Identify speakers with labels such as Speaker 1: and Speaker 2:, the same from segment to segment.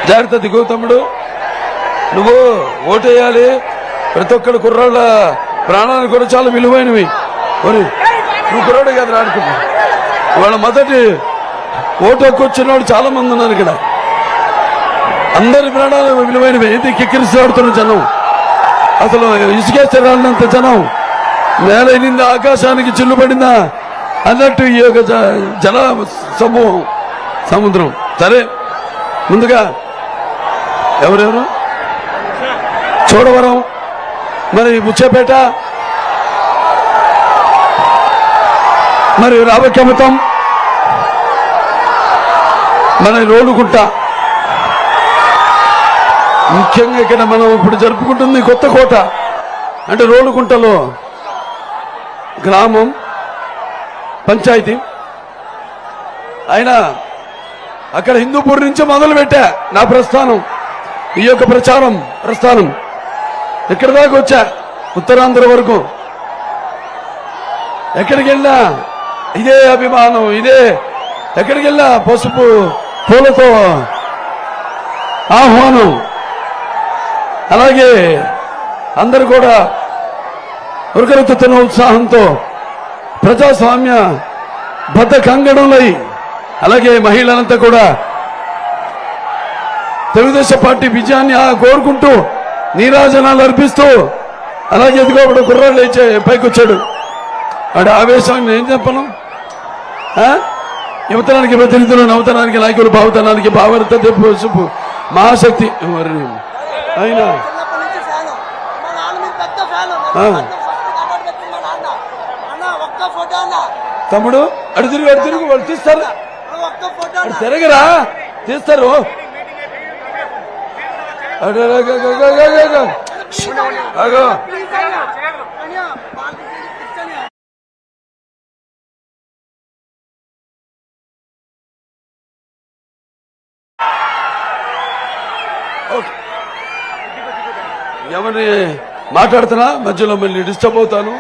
Speaker 1: జాగ్రత్త దిగు తమ్ముడు. నువ్వు ఓటేయాలి. ప్రతి ఒక్కడు కుర్రాళ్ళ ప్రాణాలు కూడా చాలా విలువైనవి. నువ్వు కుర్రాడు కాదు ఆడుకున్నా. వాళ్ళ మొదటి ఓటు హక్కు వచ్చిన వాళ్ళు చాలా మంది ఉన్నారు ఇక్కడ. అందరి ప్రాణాలు విలువైనవి. ఇది కిక్కిరిసి ఆడుతున్న జనం, అసలు ఇసుకేస్తే రాలినంత జనం, నేల ఎనింది ఆకాశానికి చిల్లు పడిందా అన్నట్టు ఈ యొక్క జల సమూహం, సముద్రం. సరే, ముందుగా ఎవరెవరు? చోడవరం, మరి ముచ్చేపేట, మరి రామకమతం, మన రోలుగుంట. ముఖ్యంగా ఇక్కడ మనం ఇప్పుడు జరుపుకుంటుంది కొత్త కోట. అంటే రోలుగుంటలో గ్రామం పంచాయతీ. అయినా అక్కడ హిందూపూర్ నుంచి మొదలు పెట్టా నా ప్రస్థానం, ఈ యొక్క ప్రస్థానం ఎక్కడి దాకా వచ్చా, ఉత్తరాంధ్ర వరకు. ఎక్కడికి వెళ్ళా ఇదే అభిమానం, ఇదే. ఎక్కడికి వెళ్ళా పసుపు పూలతో ఆహ్వానం. అలాగే అందరూ కూడా ఉరకలెత్తుతున్న ఉత్సాహంతో ప్రజాస్వామ్య బద్ధ కంగణంలై, అలాగే మహిళలంతా కూడా తెలుగుదేశం పార్టీ విజయాన్ని కోరుకుంటూ నీరాజనాలు అర్పిస్తూ, అలాగే ఎదుగోడు కుర్రాళ్ళు లేచే పైకి వచ్చాడు. వాడి ఆవేశాన్ని ఏం చెప్పను. యువతనానికి ప్రతినిధులు, నవతనానికి నాయకులు, భావతనానికి భావరత పసుపు మహాశక్తి. అయినా తమ్ముడు అడు తిరుగు వాళ్ళు తీస్తారు. తిరగరా, తీస్తారు. అగో ఎవరిని మాట్లాడుతున్నా మధ్యలో మళ్ళీ డిస్టర్బ్ అవుతాను.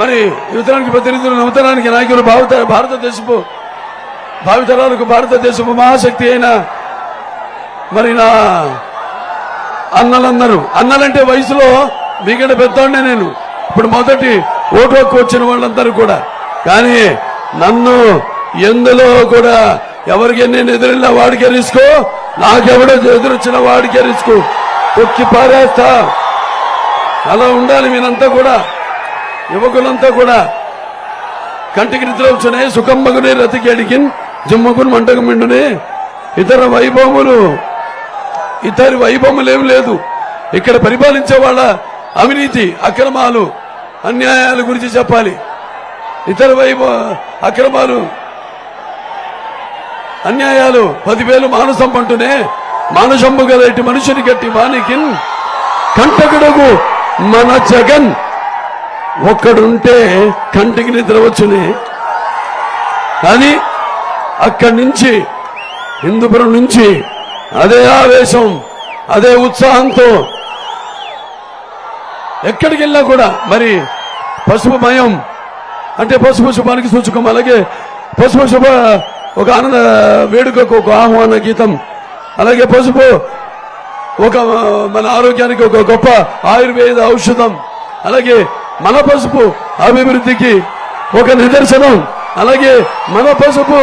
Speaker 1: మరి యువతరానికి ప్రతినిధులు, నవతరానికి నాయకులు, భారతదేశపు భావితరాలకు భారతదేశపు మహాశక్తి అయిన మరి నా అన్నలందరూ, అన్నలంటే వయసులో మీకంటే పెద్దవాడినే నేను. ఇప్పుడు మొదటి ఓటు హక్కు వచ్చిన వాళ్ళందరూ కూడా. కానీ నన్ను ఎందులో కూడా ఎవరికి నేను ఎదురెళ్ళినా వాడికే రిస్కు, నాకెవడో ఎదురొచ్చిన వాడికే రిస్కు, తొక్కి పారేస్తా. అలా ఉండాలి మీరంతా కూడా, యువకులంతా కూడా. కంటికి నిద్ర వచ్చునే సుఖమ్మగునే రతికి అడిగిన్ జుమ్మకుని మంటకు మిండునే. ఇతరి వైభవములు ఏమి లేదు. ఇక్కడ పరిపాలించే వాళ్ళ అవినీతి, అక్రమాలు, అన్యాయాల గురించి చెప్పాలి. ఇతర అక్రమాలు, అన్యాయాలు 10,000 మానసం పంటునే మానసంబు గలటి మనుషుని గట్టి వానికి కంటకుడకు మన జగన్ ఒక్కడుంటే కంటికి నిద్ర వచ్చునే. కానీ అక్కడి నుంచి, హిందూపురం నుంచి అదే ఆవేశం, అదే ఉత్సాహంతో ఎక్కడికి వెళ్ళా కూడా మరి పసుపుమయం అంటే పసుపు శుభానికి సూచకం. అలాగే పసుపు శుభ ఒక ఆనంద వేడుకకు ఒక ఆహ్వాన గీతం. అలాగే పసుపు ఒక మన ఆరోగ్యానికి ఒక గొప్ప ఆయుర్వేద ఔషధం. అలాగే మన పసుపు అభివృద్ధికి ఒక నిదర్శనం. అలాగే మన పసుపు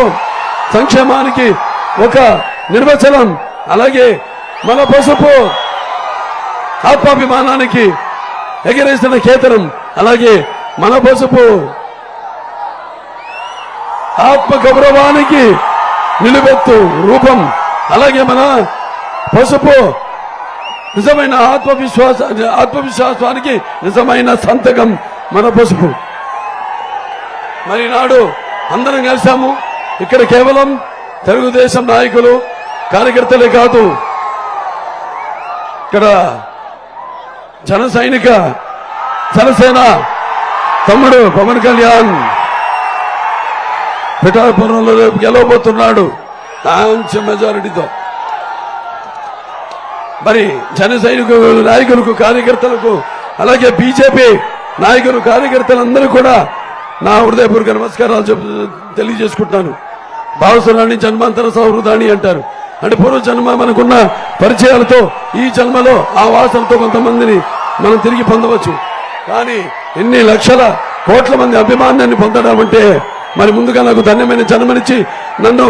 Speaker 1: సంక్షేమానికి ఒక నిర్వచనం. అలాగే మన పసుపు ఆత్మాభిమానానికి ఎగిరేసిన కేతనం. అలాగే మన పసుపు ఆత్మ గౌరవానికి నిలువెత్తు రూపం. అలాగే మన పసుపు నిజమైన ఆత్మవిశ్వాసానికి నిజమైన సంతకం మన పసుపు. మరి నాడు అందరం కలిసాము. ఇక్కడ కేవలం తెలుగుదేశం నాయకులు, కార్యకర్తలే కాదు, ఇక్కడ జనసేన తమ్ముడు పవన్ కళ్యాణ్ పిఠాపురంలో రేపు గెలవబోతున్నాడు మంచి మెజారిటీతో. మరి జన సైనికులు, నాయకులకు, కార్యకర్తలకు, అలాగే బీజేపీ నాయకులు కార్యకర్తలందరూ కూడా నా హృదయపూర్వక నమస్కారాలు తెలియజేసుకుంటున్నాను. భావసురాణి జన్మాంతర సౌహృదాన్ని అంటారు. అంటే పూర్వ జన్మ మనకున్న పరిచయాలతో ఈ జన్మలో ఆ వాసనతో కొంతమందిని మనం తిరిగి పొందవచ్చు. కానీ ఎన్ని లక్షల కోట్ల మంది అభిమానాన్ని పొందడం అంటే మరి ముందుగా నాకు ధన్యమైన జన్మనిచ్చి నన్ను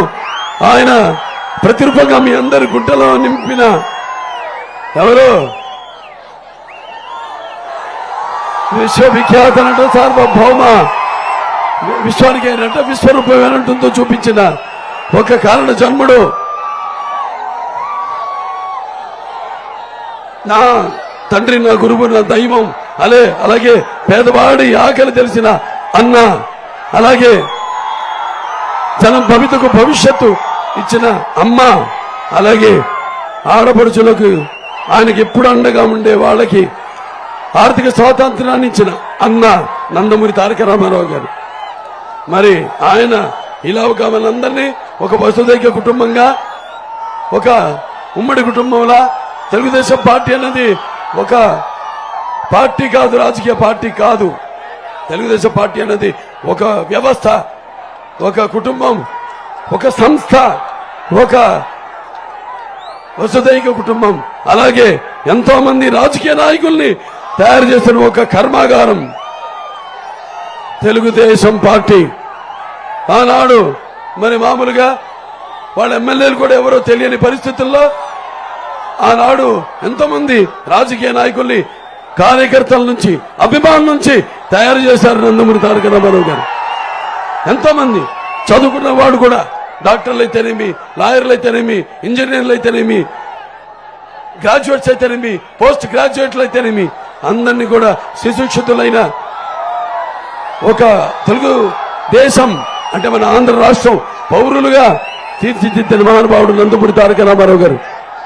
Speaker 1: ఆయన ప్రతిరూపంగా మీ అందరి గుంటలో నింపిన ఎవరు విశ్వవిఖ్యాత నట సార్వభౌమ విశ్వానికి నట విశ్వరూపం ఏనంటుందో చూపించిన ఒక కారణ జన్ముడు నా తండ్రి, నా గురువు, నా దైవం, అలాగే పేదవాడి ఆకలి తెలిసిన అన్న, అలాగే జనం భవితకు భవిష్యత్తు ఇచ్చిన అమ్మ, అలాగే ఆడపడుచులకు ఆయనకి ఎప్పుడు అండగా ఉండే వాళ్ళకి ఆర్థిక స్వాతంత్రాన్ని ఇచ్చిన అన్న నందమూరి తారక రామారావు గారు. మరి ఆయన ఇలా ఒక మనందరినీ ఒక వసుదైక కుటుంబంగా, ఒక ఉమ్మడి కుటుంబంలా, తెలుగుదేశం పార్టీ అన్నది ఒక పార్టీ కాదు, రాజకీయ పార్టీ కాదు. తెలుగుదేశం పార్టీ అన్నది ఒక వ్యవస్థ, ఒక కుటుంబం, ఒక సంస్థ, ఒక వసుదైక కుటుంబం. అలాగే ఎంతో మంది రాజకీయ నాయకుల్ని తయారు చేసిన ఒక కర్మాగారం తెలుగుదేశం పార్టీ. ఆనాడు మరి మామూలుగా వాళ్ళ ఎమ్మెల్యేలు కూడా ఎవరో తెలియని పరిస్థితుల్లో ఆనాడు ఎంతో మంది రాజకీయ నాయకుల్ని కార్యకర్తల నుంచి, అభిమానుల నుంచి తయారు చేశారు నందమూరి తారక రామారావు గారు. ఎంతో మంది చదువుకున్న వాడు కూడా, డాక్టర్లు అయితేనేమి, లాయర్లు అయితేనేమి, ఇంజనీర్లు అయితేనేమి, గ్రాడ్యుయేట్స్ అయితేనేమి, పోస్ట్ గ్రాడ్యుయేట్లు అయితేనేమి, అందరినీ కూడా సుశిక్షితులైన ఒక తెలుగు దేశం అంటే మన ఆంధ్ర రాష్ట్రం పౌరులుగా తీర్చిదిద్దిన మహానుభావుడు నందమూరి తారక రామారావు గారు.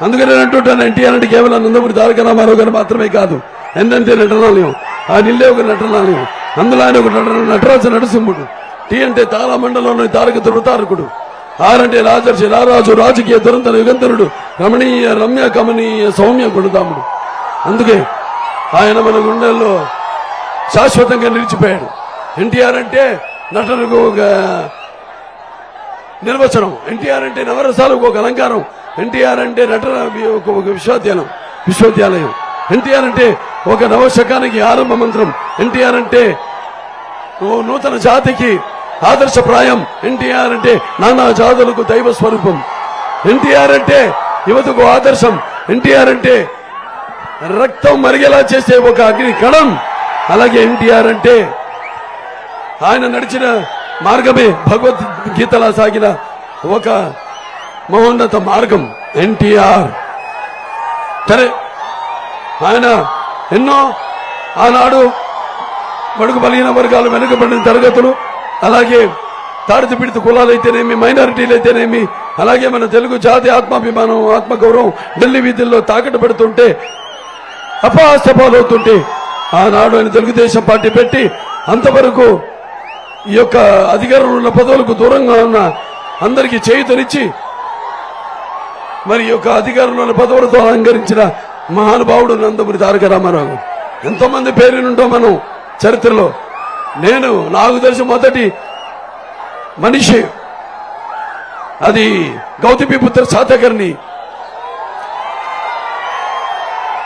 Speaker 1: అందుకని నేను అంటుంటాను, ఎన్టీఆర్ అంటే కేవలం నందమూరి తారక రామారావు గారు మాత్రమే కాదు, ఎందంటే నటనాలయం, ఆ నిల్లే ఒక నటనాలయం, అందులో ఆయన ఒక నటరాజ నరసింహుడు, టీ అంటే తారామండలంలోని తారక ధృతారకుడు, ఆరంటే రాజర్షి రారాజు, రాజకీయ దురంతర యుగంధరుడు, రమణీయ రమ్య కమనీయ సౌమ్య గుణదాముడు. అందుకే ఆయన మన గుండెల్లో శాశ్వతంగా నిలిచిపోయాడు. ఎన్టీఆర్ అంటే నటనకు ఒక నిర్వచనం, ఎన్టీఆర్ అంటే నవరసాలకు ఒక అలంకారం, ఎన్టీఆర్ అంటే నటన ఒక విశ్వవిద్యాలయం, ఎన్టీఆర్ అంటే ఒక నవశకానికి ఆరంభ మంత్రం, ఎన్టీఆర్ అంటే నూతన జాతికి ఆదర్శప్రాయం, ఎన్టీఆర్ అంటే నానా జాతులకు దైవ స్వరూపం, ఎన్టీఆర్ అంటే యువతకు ఆదర్శం, ఎన్టీఆర్ అంటే రక్తం మరిగేలా చేసే ఒక అగ్ని కణం. అలాగే ఎన్టీఆర్ అంటే ఆయన నడిచిన మార్గమే భగవద్గీతలా సాగిన ఒక మహోన్నత మార్గం ఎన్టీఆర్. సరే, ఆయన ఎన్నో ఆనాడు బడుగు బలహీన వర్గాలు, వెనుకబడిన తరగతులు, అలాగే తాడిత పీడిత కులాలైతేనేమి, మైనారిటీలు అయితేనేమి, అలాగే మన తెలుగు జాతి ఆత్మాభిమానం, ఆత్మగౌరవం ఢిల్లీ వీధుల్లో తాకట్టు పెడుతుంటే, అపాస్తపాలవుతుంటే ఆనాడు ఆయన తెలుగుదేశం పార్టీ పెట్టి అంతవరకు ఈ యొక్క అధికారంలో ఉన్న పదవులకు దూరంగా ఉన్న అందరికీ చేయుతనిచ్చి మరి ఈ యొక్క అధికారంలో ఉన్న పదవులతో అలంకరించిన మహానుభావుడు నందమూరి తారక రామారావు. ఎంతో మంది పేరునుంటో మనం చరిత్రలో. నాకు తెలిసి మొదటి మనిషి అది గౌతమిపుత్ర శాతకర్ణి.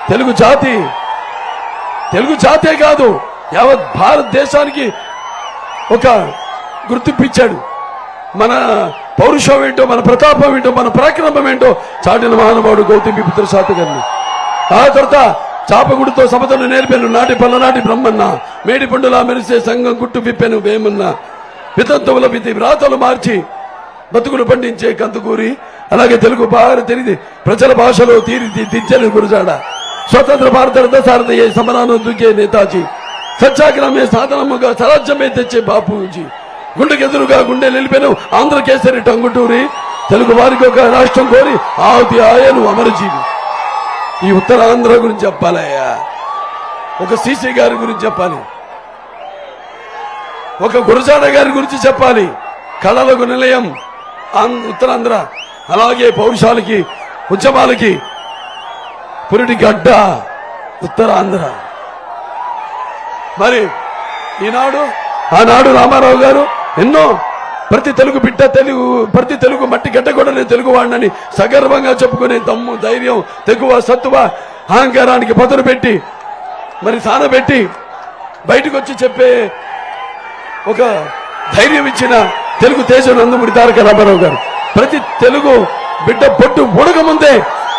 Speaker 1: తెలుగు జాతే కాదు, యావత్ భారతదేశానికి ఒక గుర్తింపిచ్చాడు. మన పౌరుషం ఏంటో, మన ప్రతాపం ఏంటో, మన పరాక్రమం ఏంటో చాటిన మహానుభావుడు గౌతమిపుత్ర శాతకర్ణి. ఆ తర్వాత చాపగుడితో సమతను నేర్పాను నాటి పల్లనాటి బ్రహ్మన్న, మేడి పండులా మెరిసే సంఘం గుట్టు విప్పాను వేమన్న, వితంతువుల విధి వ్రాతలు మార్చి బతుకులు పండించే కందుకూరి, అలాగే తెలుగు బాగా తెలియదు ప్రజల భాషలో తీర్చని గురుజాడ, స్వతంత్ర భారత రథసారథయ్యే సమరాను దుకే నేతాజీ, సత్యాగ్రహమే సాధనముగా స్వరాజ్యమే తెచ్చే బాపూజీ, గుండెకెదురుగా గుండె నిలిపెను ఆంధ్రకేసరి టంగుటూరి, తెలుగు వారికి ఒక రాష్ట్రం కోరి ఆవుతి ఆయను అమరజీవి. ఈ ఉత్తరాంధ్ర గురించి చెప్పాలయ్యా, ఒక సీసీ గారి గురించి చెప్పాలి, ఒక గురజాడ గారి గురించి చెప్పాలి. కళలకు నిలయం ఉత్తరాంధ్ర, అలాగే పౌరుషాలకి ఉద్యమాలకి పురిటి గడ్డ ఉత్తరాంధ్ర. మరి ఆనాడు రామారావు గారు ఎన్నో ప్రతి తెలుగు బిడ్డ ప్రతి తెలుగు మట్టి గడ్డ కూడా నేను తెలుగు వాడినని సగర్వంగా చెప్పుకునే దమ్ము, ధైర్యం, తెగువ, సత్తువ, అహంకారానికి పదును పెట్టి మరి సానబెట్టి బయటకు వచ్చి చెప్పే ఒక ధైర్యం ఇచ్చిన తెలుగు తేజం నందమూరి తారక రామారావు గారు. ప్రతి తెలుగు బిడ్డ పొట్టు ఉడకముందే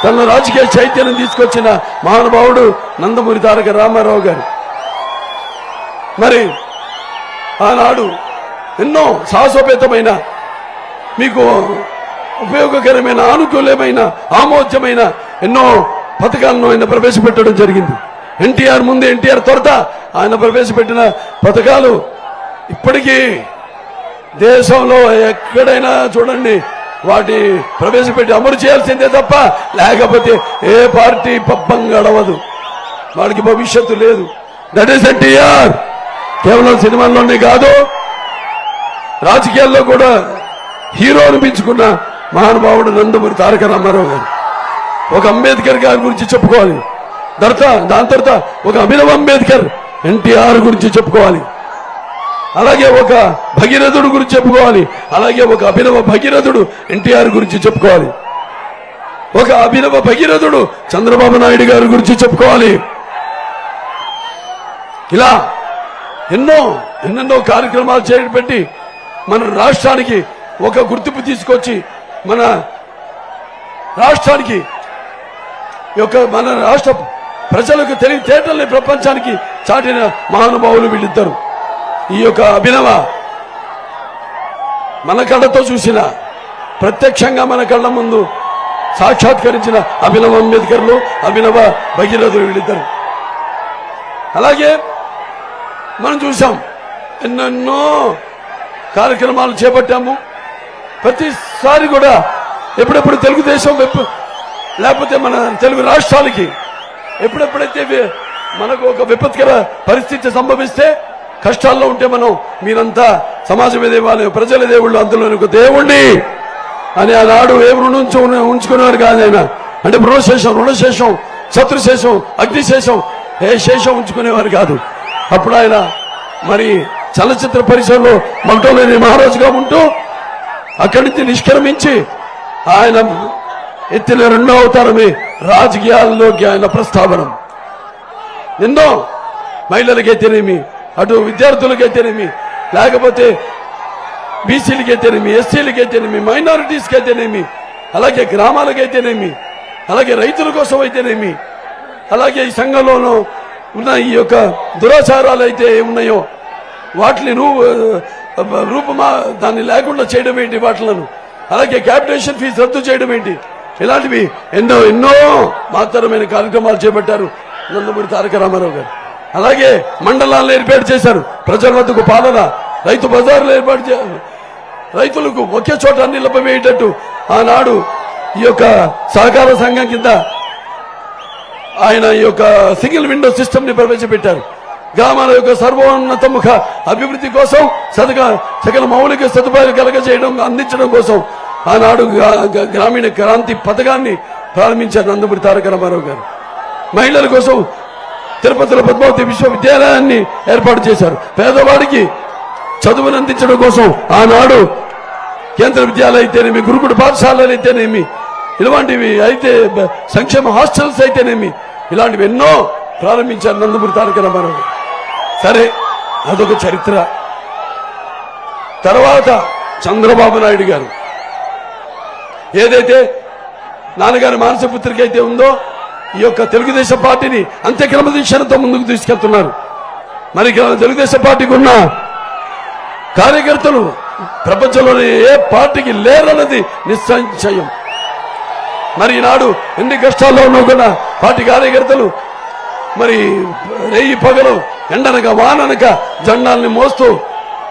Speaker 1: తన రాజకీయ చైతన్యం తీసుకొచ్చిన మహానుభావుడు నందమూరి తారక రామారావు గారు. మరి ఆనాడు ఎన్నో సాహసోపేతమైన, మీకు ఉపయోగకరమైన, అనుకూలమైన, ఆమోద్యమైన ఎన్నో పథకాలను ఆయన ప్రవేశపెట్టడం జరిగింది. ఎన్టీఆర్ ముందు, ఎన్టీఆర్ తొరత ఆయన ప్రవేశపెట్టిన పథకాలు ఇప్పటికీ దేశంలో ఎక్కడైనా చూడండి, వాటి ప్రవేశపెట్టి అమలు చేయాల్సిందే తప్ప లేకపోతే ఏ పార్టీ పబ్బం గడవదు, వాడికి భవిష్యత్తు లేదు. That is NTR. కేవలం సినిమాల్లోనే కాదు, రాజకీయాల్లో కూడా హీరో అనిపించుకున్న మహానుభావుడు నందమూరి తారక రామారావు గారు. ఒక అంబేద్కర్ గారి గురించి చెప్పుకోవాలి, దాని తర్వాత ఒక అభినవ్ అంబేద్కర్ ఎన్టీఆర్ గురించి చెప్పుకోవాలి, అలాగే ఒక భగీరథుడు గురించి చెప్పుకోవాలి, అలాగే ఒక అభినవ భగీరథుడు ఎన్టీఆర్ గురించి చెప్పుకోవాలి, ఒక అభినవ భగీరథుడు చంద్రబాబు నాయుడు గారి గురించి చెప్పుకోవాలి. ఇలా ఎన్నెన్నో కార్యక్రమాలు చేపట్టి మన రాష్ట్రానికి ఒక గుర్తింపు తీసుకొచ్చి మన రాష్ట్రానికి మన రాష్ట్ర ప్రజలకు తెలివితేటల్ని ప్రపంచానికి చాటిన మహానుభావులు వీళ్ళిద్దరు. ఈ యొక్క అభినవ మన కళ్ళతో చూసిన, ప్రత్యక్షంగా మన కళ్ళ ముందు సాక్షాత్కరించిన అభినవ అంబేద్కర్లు, అభినవ భగీరథులు వీళ్ళిద్దరు. అలాగే మనం చూసాం, ఎన్నెన్నో కార్యక్రమాలు చేపట్టాము. ప్రతిసారి కూడా ఎప్పుడెప్పుడు తెలుగుదేశం లేకపోతే మన తెలుగు రాష్ట్రాలకి ఎప్పుడెప్పుడైతే మనకు ఒక విపత్కర పరిస్థితి సంభవిస్తే, కష్టాల్లో ఉంటే మనం మీరంతా సమాజమే దేవాలయం, ప్రజల దేవుళ్ళు, అందులోని ఒక దేవుణ్ణి అని ఆనాడు ఏ ఉంచుకునేవారు కాదు ఆయన. అంటే రుణశేషం, శత్రుశేషం, అగ్నిశేషం, ఏ శేషం ఉంచుకునేవారు కాదు. అప్పుడు ఆయన మరి చలచిత్ర పరిశ్రమలో మగటంలోని మహారాజుగా ఉంటూ అక్కడి నుంచి నిష్క్రమించి ఆయన ఎత్తిన రెండో అవతారమే రాజకీయాల్లోకి ఆయన ప్రస్తావన. ఎన్నో మహిళలకైతేనేమి, అటు విద్యార్థులకైతేనేమి, లేకపోతే బీసీలకైతేనేమి, ఎస్సీలకైతేనేమి, మైనారిటీస్కి అయితేనేమి, అలాగే గ్రామాలకైతేనేమి, అలాగే రైతుల కోసం అయితేనేమి, అలాగే ఈ సంఘంలోనూ ఉన్న ఈ యొక్క దురాచారాలు అయితే ఉన్నాయో వాటిని దాన్ని లేకుండా చేయడం ఏంటి, వాటిలను అలాగే క్యాపిటేషన్ ఫీజు రద్దు చేయడం ఏంటి, ఇలాంటివి ఎన్నో మహత్తరమైన కార్యక్రమాలు చేపట్టారు నందమూరి తారక రామారావు గారు. అలాగే మండలాలను ఏర్పాటు చేశారు, ప్రజల వద్దకు పాలన, రైతు బజార్లు ఏర్పాటు చేశారు, రైతులకు ఒకే చోట అన్ని లభ్యమయ్యేటట్టు ఆనాడు ఈ యొక్క సహకార సంఘం కింద ఆయన ఈ యొక్క సింగిల్ విండో సిస్టమ్ ని ప్రవేశపెట్టారు. గ్రామాల యొక్క సర్వోన్నతముఖ అభివృద్ధి కోసం సకల మౌలిక సదుపాయాలు కలగజేయడం, అందించడం కోసం ఆనాడు గ్రామీణ క్రాంతి పథకాన్ని ప్రారంభించారు నందమూరి తారక రామారావు గారు. మహిళల కోసం తిరుపతిలో పద్మావతి విశ్వవిద్యాలయాన్ని ఏర్పాటు చేశారు. పేదవాడికి చదువును అందించడం కోసం ఆనాడు కేంద్ర విద్యాలయం అయితేనేమి, గురుకుల పాఠశాలలు అయితేనేమి, ఇలాంటివి అయితే సంక్షేమ హాస్టల్స్ అయితేనేమి, ఇలాంటివి ఎన్నో ప్రారంభించారు నందమూరి తారక రామారావు. సరే, అదొక చరిత్ర. తర్వాత చంద్రబాబు నాయుడు గారు ఏదైతే నాన్నగారి మానసపుత్రిక అయితే ఉందో, ఈ యొక్క తెలుగుదేశం పార్టీని అంత్య క్రమశిక్షణతో ముందుకు తీసుకెళ్తున్నారు. మరి తెలుగుదేశం పార్టీకి ఉన్న కార్యకర్తలు ప్రపంచంలోని ఏ పార్టీకి లేరన్నది నిశ్చయం. మరి ఈనాడు ఎన్ని కష్టాల్లో ఉన్నా కూడా పార్టీ కార్యకర్తలు మరి రేయి పగలు, ఎండనక వాననక జెండాల్ని మోస్తూ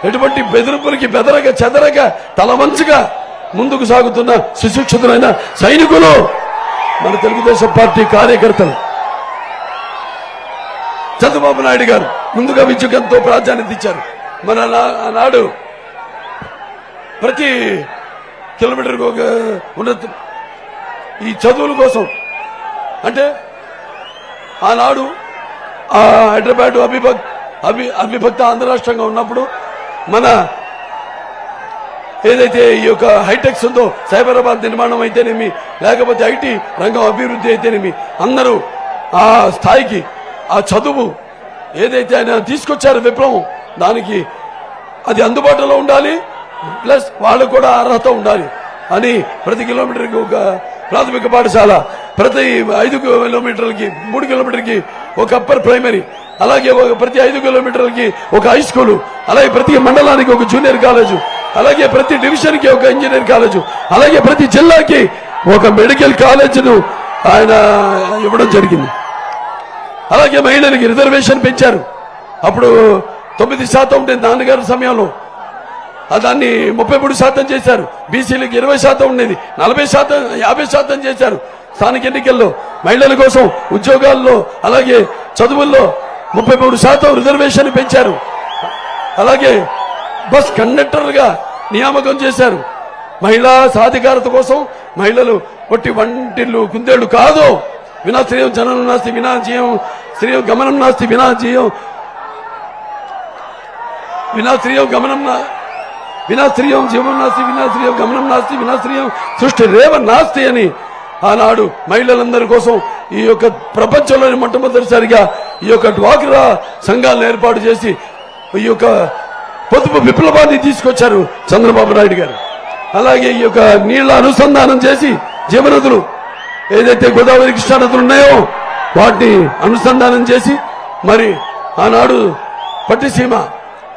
Speaker 1: ఎటువంటి బెదిరింపులకి బెదరక చెదరక తలవంచుగా ముందుకు సాగుతున్న సుశిక్షితులైన సైనికులు మన తెలుగుదేశం పార్టీ కార్యకర్తలు. చంద్రబాబు నాయుడు గారు ముందుగా విద్యకు ఎంతో ప్రాధాన్యత ఇచ్చారు. మన ఆనాడు ప్రతి కిలోమీటర్కి ఒక ఉన్నత ఈ చదువుల కోసం, అంటే ఆనాడు హైదరాబాద్ అవిభక్త ఆంధ్ర రాష్ట్రంగా ఉన్నప్పుడు మన ఏదైతే ఈ యొక్క హైటెక్స్ ఉందో సైబరాబాద్ నిర్మాణం అయితేనేమి, లేకపోతే ఐటీ రంగం అభివృద్ధి అయితేనేమి, అందరూ ఆ స్థాయికి ఆ చదువు ఏదైతే ఆయన తీసుకొచ్చారో విప్లవం, దానికి అది అందుబాటులో ఉండాలి, ప్లస్ వాళ్ళకు కూడా అర్హత ఉండాలి అని ప్రతి కిలోమీటర్కి ఒక ప్రాథమిక పాఠశాల, ప్రతి 5 కిలోమీటర్లకి 3 కిలోమీటర్కి ఒక అప్పర్ ప్రైమరీ, అలాగే ప్రతి 5 కిలోమీటర్లకి ఒక హై స్కూలు, అలాగే ప్రతి మండలానికి ఒక జూనియర్ కాలేజు, అలాగే ప్రతి డివిజన్కి ఒక ఇంజనీర్ కాలేజు, అలాగే ప్రతి జిల్లాకి ఒక మెడికల్ కాలేజీను ఆయన ఇవ్వడం జరిగింది. అలాగే మహిళలకి రిజర్వేషన్ పెంచారు. అప్పుడు 9% ఉండేది నాన్నగారి సమయంలో, దాన్ని 33% చేశారు. బీసీలకు 20% ఉండేది, 40%, 50% చేశారు. స్థానిక ఎన్నికల్లో మహిళల కోసం ఉద్యోగాల్లో అలాగే చదువుల్లో 33% రిజర్వేషన్ పెంచారు. అలాగే బస్ కండక్టర్గా నియామకం చేశారు. మహిళా సాధికారత కోసం మహిళలు ఒట్టి వంటిల్లు కుందేళ్లు కాదు. వినాశ్రయం జననం నాస్తి వినాజీయం, శ్రీయం గమనం నాస్తి వినాజీయం, వినాశ్రయం గమనం వినాశ్రయం జీవం నాస్తి వినాశ్రయం గమనం నాస్తి వినాశ్రయం సృష్టి రేవ నాస్తి అని ఆనాడు మహిళలందరి కోసం ఈ యొక్క ప్రపంచంలోని మొట్టమొదటిసారిగా ఈ యొక్క డ్వాక్రా సంఘాలను ఏర్పాటు చేసి ఈ యొక్క పొదుపు విప్లవాన్ని తీసుకొచ్చారు చంద్రబాబు నాయుడు గారు. అలాగే ఈ యొక్క నీళ్ల అనుసంధానం చేసి జీవనదులు ఏదైతే గోదావరి కృష్ణా నదులు ఉన్నాయో వాటిని అనుసంధానం చేసి మరి ఆనాడు పట్టిసీమ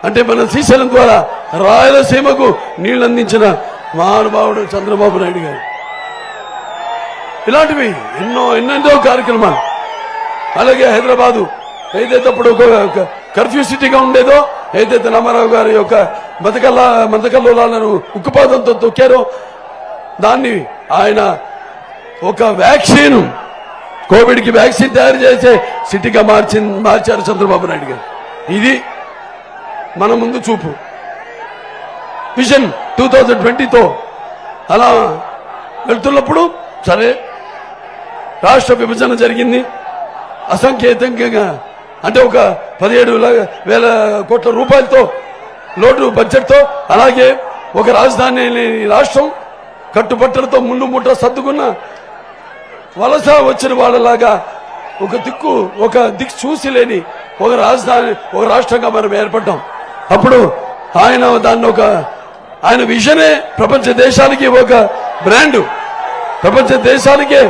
Speaker 1: అంటే మన శ్రీశైలం ద్వారా రాయలసీమకు నీళ్లు అందించిన మహానుభావుడు చంద్రబాబు నాయుడు గారు. ఇలాంటివి ఎన్నెన్నో కార్యక్రమాలు. అలాగే హైదరాబాదు ఏదైతే అప్పుడు ఒక కర్ఫ్యూ సిటీగా ఉండేదో, ఏదైతే రామారావు గారి యొక్క మతకల్లోలాలను ఉక్కుపాదంతో తొక్కారో దాన్ని ఆయన ఒక వ్యాక్సిన్, కోవిడ్కి వ్యాక్సిన్ తయారు చేసే సిటీగా మార్చారు చంద్రబాబు నాయుడు గారు. ఇది మన ముందు చూపు విజన్ 2020తో అలా వెళ్తున్నప్పుడు సరే రాష్ట్ర విభజన జరిగింది. అసంఖ్యాతంగా అంటే ఒక 17,000 కోట్ల రూపాయలతో లోటు బడ్జెట్తో, అలాగే ఒక రాజధాని రాష్ట్రం కట్టుబట్టలతో ముళ్ళు ముట్ట సర్దుకున్న వలస వచ్చిన వాళ్ళలాగా ఒక దిక్కు చూసి లేని ఒక రాజధాని, ఒక రాష్ట్రంగా మనం ఏర్పడ్డాం. అప్పుడు ఆయన దాన్ని ఆయన విజనే ప్రపంచ దేశాలకి ఒక బ్రాండు, ప్రపంచ దేశాలకే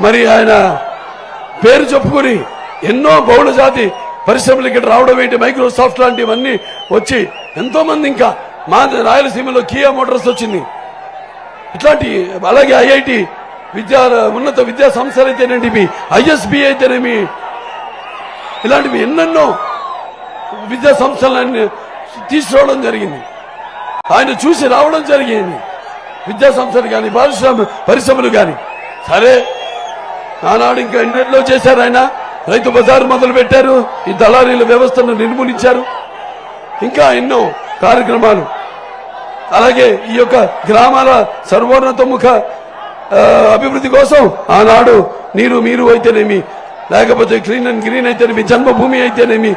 Speaker 1: మరి ఆయన పేరు చెప్పుకుని ఎన్నో బహుళ జాతి పరిశ్రమలు ఇక్కడ రావడం ఏంటి, మైక్రోసాఫ్ట్ లాంటివన్నీ వచ్చి ఎంతో మంది, ఇంకా మా రాయలసీమలో కియా మోటార్స్ వచ్చింది. ఇట్లాంటి అలాగే ఐఐటి ఉన్నత విద్యా సంస్థలు అయితేనేమి, ఐఎస్బి అయితేనేమి, ఇలాంటివి ఎన్నెన్నో విద్యా సంస్థలన్నీ తీసుకురావడం జరిగింది. ఆయన చూసి రావడం జరిగింది. విద్యా సంస్థలు కానీ పరిశ్రమలు కానీ. సరే ఆనాడు ఇంకా ఎన్నెన్నో చేశారు. ఆయన రైతు బజారు మొదలు పెట్టారు, ఈ దళారీల వ్యవస్థను నిర్మూలించారు, ఇంకా ఎన్నో కార్యక్రమాలు. అలాగే ఈ యొక్క గ్రామాల సర్వోన్నతముఖ అభివృద్ధి కోసం ఆనాడు నీరు మీరు అయితేనేమి, లేకపోతే క్లీన్ అండ్ గ్రీన్ అయితేనేమి, జన్మభూమి అయితేనేమి,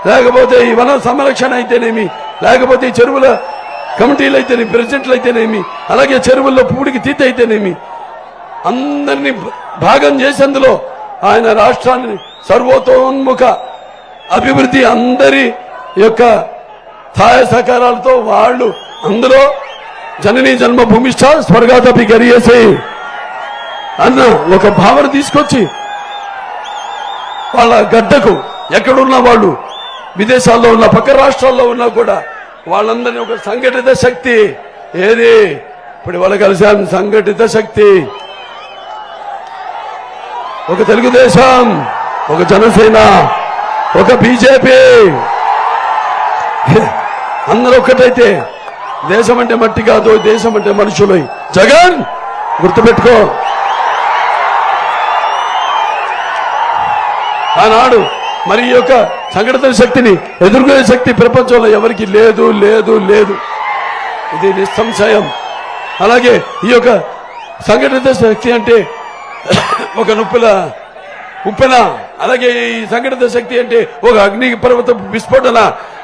Speaker 1: లేకపోతే ఈ వన సంరక్షణ అయితేనేమి, లేకపోతే ఈ చెరువుల కమిటీలు అయితేనేమి, ప్రెసిడెంట్లు అయితేనేమి, అలాగే చెరువుల్లో పూడికి తీత అయితేనేమి, అందరినీ భాగం చేసేందులో ఆయన రాష్ట్రాన్ని సర్వతోన్ముఖ అభివృద్ధి అందరి యొక్క సహాయ సహకారాలతో వాళ్ళు అందులో జననీ జన్మభూమిష్ట స్వర్గాదపి గరియేసే అన్న ఒక భావన తీసుకొచ్చి వాళ్ళ గడ్డకు ఎక్కడున్న వాళ్ళు విదేశాల్లో ఉన్న పక్క రాష్ట్రాల్లో ఉన్నా కూడా వాళ్ళందరినీ ఒక సంఘటిత శక్తి ఏది ఇప్పుడు వాళ్ళ కలిసాం, సంఘటిత శక్తి, ఒక తెలుగుదేశం, ఒక జనసేన, ఒక బీజేపీ, అందరూ ఒక్కటైతే దేశం అంటే మట్టి కాదు, దేశం అంటే మనుషులు. జగన్ గుర్తుపెట్టుకో, ఆనాడు మరి ఈ యొక్క సంఘటిత శక్తిని ఎదుర్కొనే శక్తి ప్రపంచంలో ఎవరికి లేదు లేదు లేదు, ఇది నిస్సంశయం. అలాగే ఈ యొక్క సంఘటిత శక్తి అంటే ఒక ఉప్పెన, అలాగే ఈ సంఘటిత శక్తి అంటే ఒక అగ్ని పర్వత విస్ఫోటన,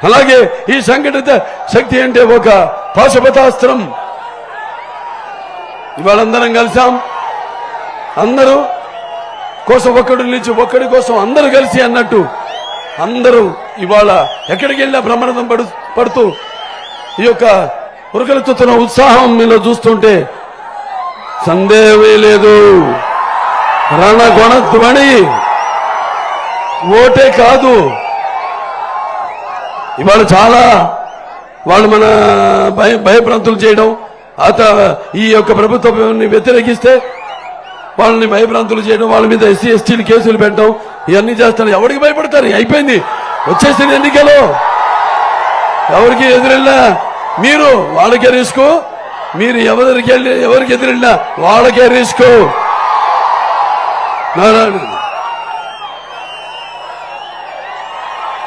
Speaker 1: అలాగే ఈ సంఘటిత శక్తి అంటే ఒక పాశుపతాస్త్రం. ఇవాళ అందరం కలిసాం. అందరూ కోసం ఒక్కడి నుంచి ఒక్కడి కోసం అందరూ కలిసి అన్నట్టు అందరూ ఇవాళ ఎక్కడికి వెళ్ళినా బ్రహ్మానందం పడుతూ ఈ యొక్క ఉరకలెత్తుతున్న ఉత్సాహం మీలో చూస్తుంటే సందేహమే లేదు. రణగొణధ్వని ఓటే కాదు. ఇవాళ చాలా వాళ్ళు మన భయభ్రాంతులు చేయడం, ఈ యొక్క ప్రభుత్వాన్ని వ్యతిరేకిస్తే వాళ్ళని భయభ్రాంతులు చేయడం, వాళ్ళ మీద ఎస్సీ ఎస్టీలు కేసులు పెట్టడం, ఇవన్నీ చేస్తారు. ఎవరికి భయపడతారు? అయిపోయింది, వచ్చేసింది ఎన్నికలు. ఎవరికి ఎదురెళ్ళా మీరు వాళ్ళకే రిస్క్, మీరు ఎవరికి ఎదురెళ్ళినా వాళ్ళకే రిస్క్.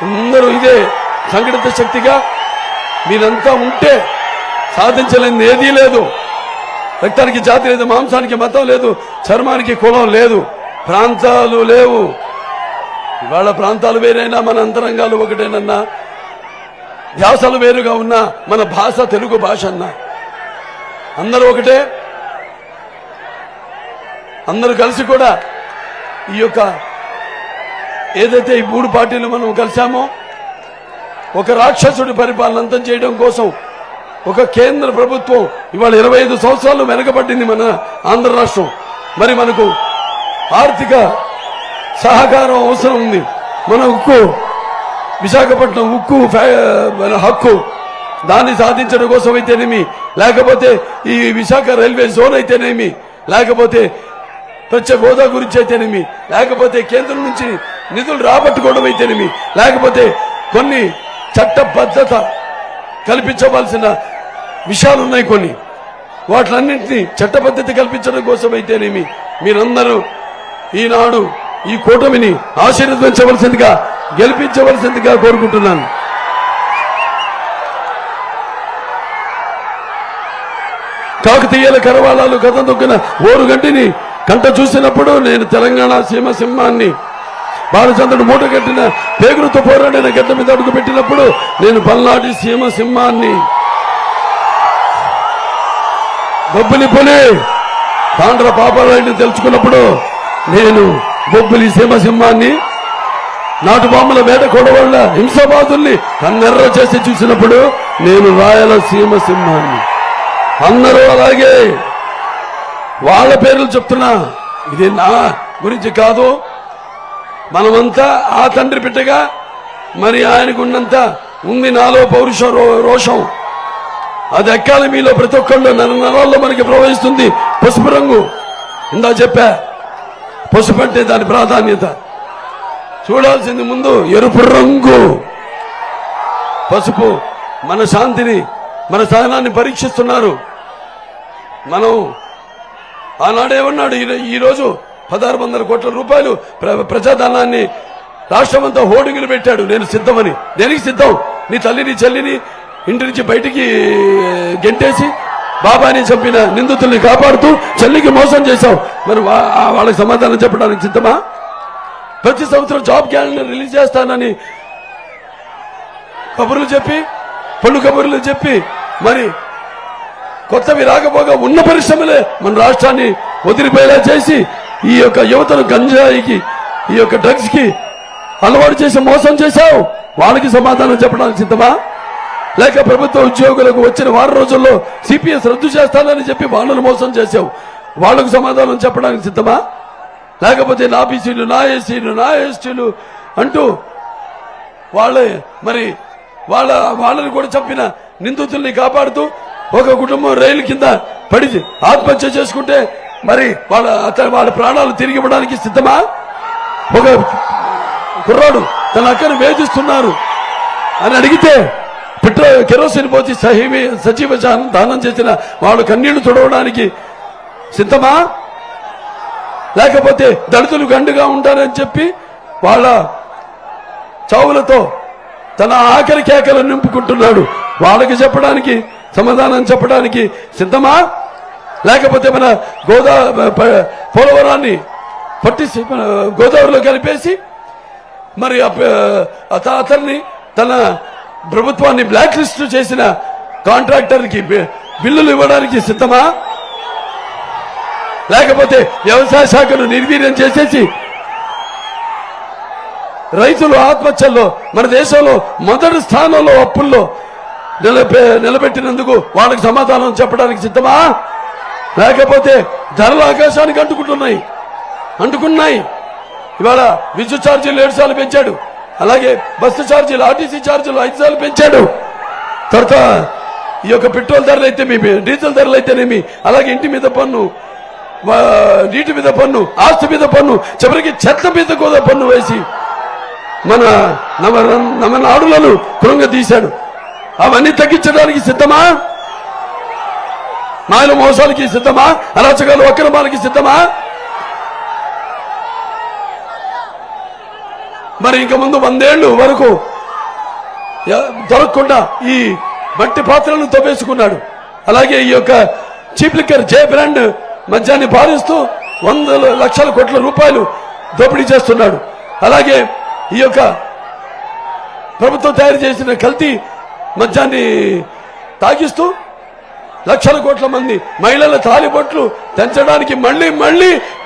Speaker 1: అందరూ ఇదే సంఘటిత శక్తిగా మీరంతా ఉంటే సాధించలేనిది ఏదీ లేదు. రక్తానికి జాతి లేదు, మాంసానికి మతం లేదు, చర్మానికి కులం లేదు, ప్రాంతాలు లేవు. ఇవాళ ప్రాంతాలు వేరైనా మన అంతరంగాలు ఒకటేనన్నా, ధ్యాసలు వేరుగా ఉన్నా మన భాష తెలుగు భాష అన్నా అందరూ ఒకటే. అందరూ కలిసి కూడా ఈ యొక్క ఏదైతే ఈ 3 పార్టీలు మనం కలిసామో ఒక రాక్షసుడి పరిపాలన అంతం చేయడం కోసం ఒక కేంద్ర ప్రభుత్వం ఇవాళ 25 సంవత్సరాలు వెనకబడింది మన ఆంధ్ర రాష్ట్రం. మరి మనకు ఆర్థిక సహకారం అవసరం ఉంది. మన విశాఖపట్నం ఉక్కు హక్కు దాన్ని సాధించడం కోసం అయితేనేమి, లేకపోతే ఈ విశాఖ రైల్వే జోన్ అయితేనేమి, లేకపోతే ప్రత్యేక హోదా గురించి అయితేనేమి, లేకపోతే కేంద్రం నుంచి నిధులు రాబట్టుకోవడం అయితేనేమి, లేకపోతే కొన్ని చట్టబద్ధత కల్పించవలసిన విషయాలు ఉన్నాయి. కొన్ని వాటిలన్నింటినీ చట్టబద్ధత కల్పించడం కోసం అయితేనేమి మీరందరూ ఈనాడు ఈ కూటమిని ఆశీర్వదించవలసిందిగా, గెలిపించవలసిందిగా కోరుకుంటున్నాను. కాకతీయుల కరవాళాలు కథ దొక్కిన ఓరుగంటిని కంట చూసినప్పుడు నేను తెలంగాణ సీమ సింహాన్ని, బాలచంద్రుడు మూట కట్టిన పేగులతో పోరాడిన గడ్డ మీద అడుగు పెట్టినప్పుడు నేను పల్నాటి సీమ సింహాన్ని, బొబ్బిలి పులి తాండ్ర పాపారాయుడిని తెలుసుకున్నప్పుడు నేను బొబ్బిలి సీమ సింహాన్ని, నాటు బాంబుల వేట కొడవళ్ళ హింసాబాదుల్ని కన్నెర్ర చేసి చూసినప్పుడు నేను రాయలసీమ సింహాన్ని. అందరూ అలాగే వాళ్ళ పేర్లు చెప్తున్నా, ఇది నా గురించి కాదు. మనమంతా ఆ తండ్రి బిడ్డగా మరి ఆయనకున్నంత ఉంది నాలో పౌరుష రోషం. అది ఎక్కాలి మీలో ప్రతి ఒక్కళ్ళు. నరాల్లో మనకి ప్రవహిస్తుంది పసుపు రంగు. ఇందా చెప్పా, పసుపు అంటే దాని ప్రాధాన్యత. చూడాల్సింది ముందు ఎరుపు రంగు. పసుపు మన శాంతిని, మన సహనాన్ని పరీక్షిస్తున్నారు. మనం ఆనాడేమన్నాడు, ఈరోజు 1600 కోట్ల రూపాయలు ప్రజాధనాన్ని రాష్ట్రమంతా హోర్డింగులు పెట్టాడు. నేను సిద్ధమని. దేనికి సిద్ధం? నీ తల్లి నీ చెల్లిని ఇంటి నుంచి బయటికి గెంటేసి బాబాని చంపిన నిందితుల్ని కాపాడుతూ చెల్లికి మోసం చేశావు. మరి వాళ్ళకి సమాధానం చెప్పడానికి సిద్ధమా? ప్రతి సంవత్సరం జాబ్ క్యాలెండర్ రిలీజ్ చేస్తానని కబుర్లు చెప్పి, పళ్ళు కబుర్లు చెప్పి, మరి కొత్తవి రాకపోగా ఉన్న పరిశ్రమలే మన రాష్ట్రాన్ని వదిలిపోయేలా చేసి ఈ యొక్క యువతను గంజాయికి, ఈ యొక్క డ్రగ్స్ కి అలవాటు చేసి మోసం చేశావు. వాళ్ళకి సమాధానం చెప్పడానికి సిద్ధమా? లేక ప్రభుత్వ ఉద్యోగులకు వచ్చిన 6 రోజుల్లో సిపిఎస్ రద్దు చేస్తానని చెప్పి వాళ్ళను మోసం చేశావు. వాళ్లకు సమాధానం చెప్పడానికి సిద్ధమా? లేకపోతే నా బీసీలు, నా ఎస్సీలు, నా ఎస్టీలు అంటూ మరి వాళ్ళని కూడా చంపిన నిందితుల్ని కాపాడుతూ ఒక కుటుంబం రైలు కింద పడి ఆత్మహత్య చేసుకుంటే మరి వాళ్ళ ప్రాణాలు తిరిగి ఇవ్వడానికి సిద్ధమా? ఒక కుర్రాడు తన అక్కను వేధిస్తున్నారు అని అడిగితే కెరోసిన్ పోసి సజీవ దానం చేసిన వాళ్ళు కన్నీళ్లు తుడవడానికి సిద్ధమా? లేకపోతే దళితులు గండుగా ఉంటారని చెప్పి వాళ్ళ చావులతో తన ఆఖరి కేకలు నింపుకుంటున్నాడు. వాళ్ళకి చెప్పడానికి, సమాధానం చెప్పడానికి సిద్ధమా? లేకపోతే మన పోలవరాన్ని పట్టిసి గోదావరిలో కలిపేసి మరి అతన్ని తన ప్రభుత్వాన్ని బ్లాక్ లిస్ట్ చేసిన కాంట్రాక్టర్కి బిల్లులు ఇవ్వడానికి సిద్ధమా? లేకపోతే వ్యవసాయ శాఖను నిర్వీర్యం చేసేసి రైతులు ఆత్మహత్యల్లో మన దేశంలో మొదటి స్థానంలో అప్పుల్లో నిలబెట్టినందుకు వాళ్ళకి సమాధానం చెప్పడానికి సిద్ధమా? లేకపోతే ధరలు ఆకాశానికి అంటుకున్నాయి. ఇవాళ విద్యుత్ ఛార్జీలు 7 సార్లు పెంచాడు. అలాగే బస్సు ఛార్జీలు, ఆర్టీసీ ఛార్జీలు 5 సార్లు పెంచాడు. తర్వాత ఈ యొక్క పెట్రోల్ ధరలు అయితేనేమి, డీజిల్ ధరలు అయితేనేమి, అలాగే ఇంటి మీద పన్ను, నీటి మీద పన్ను, ఆస్తి మీద పన్ను, చివరికి చెత్త మీద కూడా పన్ను వేసి మన నాడులను కృంగదీశాడు. అవన్నీ తగ్గించడానికి సిద్ధమా? మాయల మోసాలకి సిద్ధమా? అరాచకాలు అక్రమాలకి సిద్ధమా? మరి ఇంక ముందు 100 ఏళ్ళు వరకు దొరకకుండా ఈ మట్టి పాత్రలను తవ్వేసుకున్నాడు. అలాగే ఈ యొక్క చీప్ లిక్కర్ జే బ్రాండ్ మద్యాన్ని పారిస్తూ 100 లక్షల కోట్ల రూపాయలు దోపిడీ చేస్తున్నాడు. అలాగే ఈ యొక్క ప్రభుత్వం తయారు చేసిన కల్తీ మద్యాన్ని తాగిస్తూ లక్షల కోట్ల మంది మహిళల తాలిబొట్లు తెంచడానికి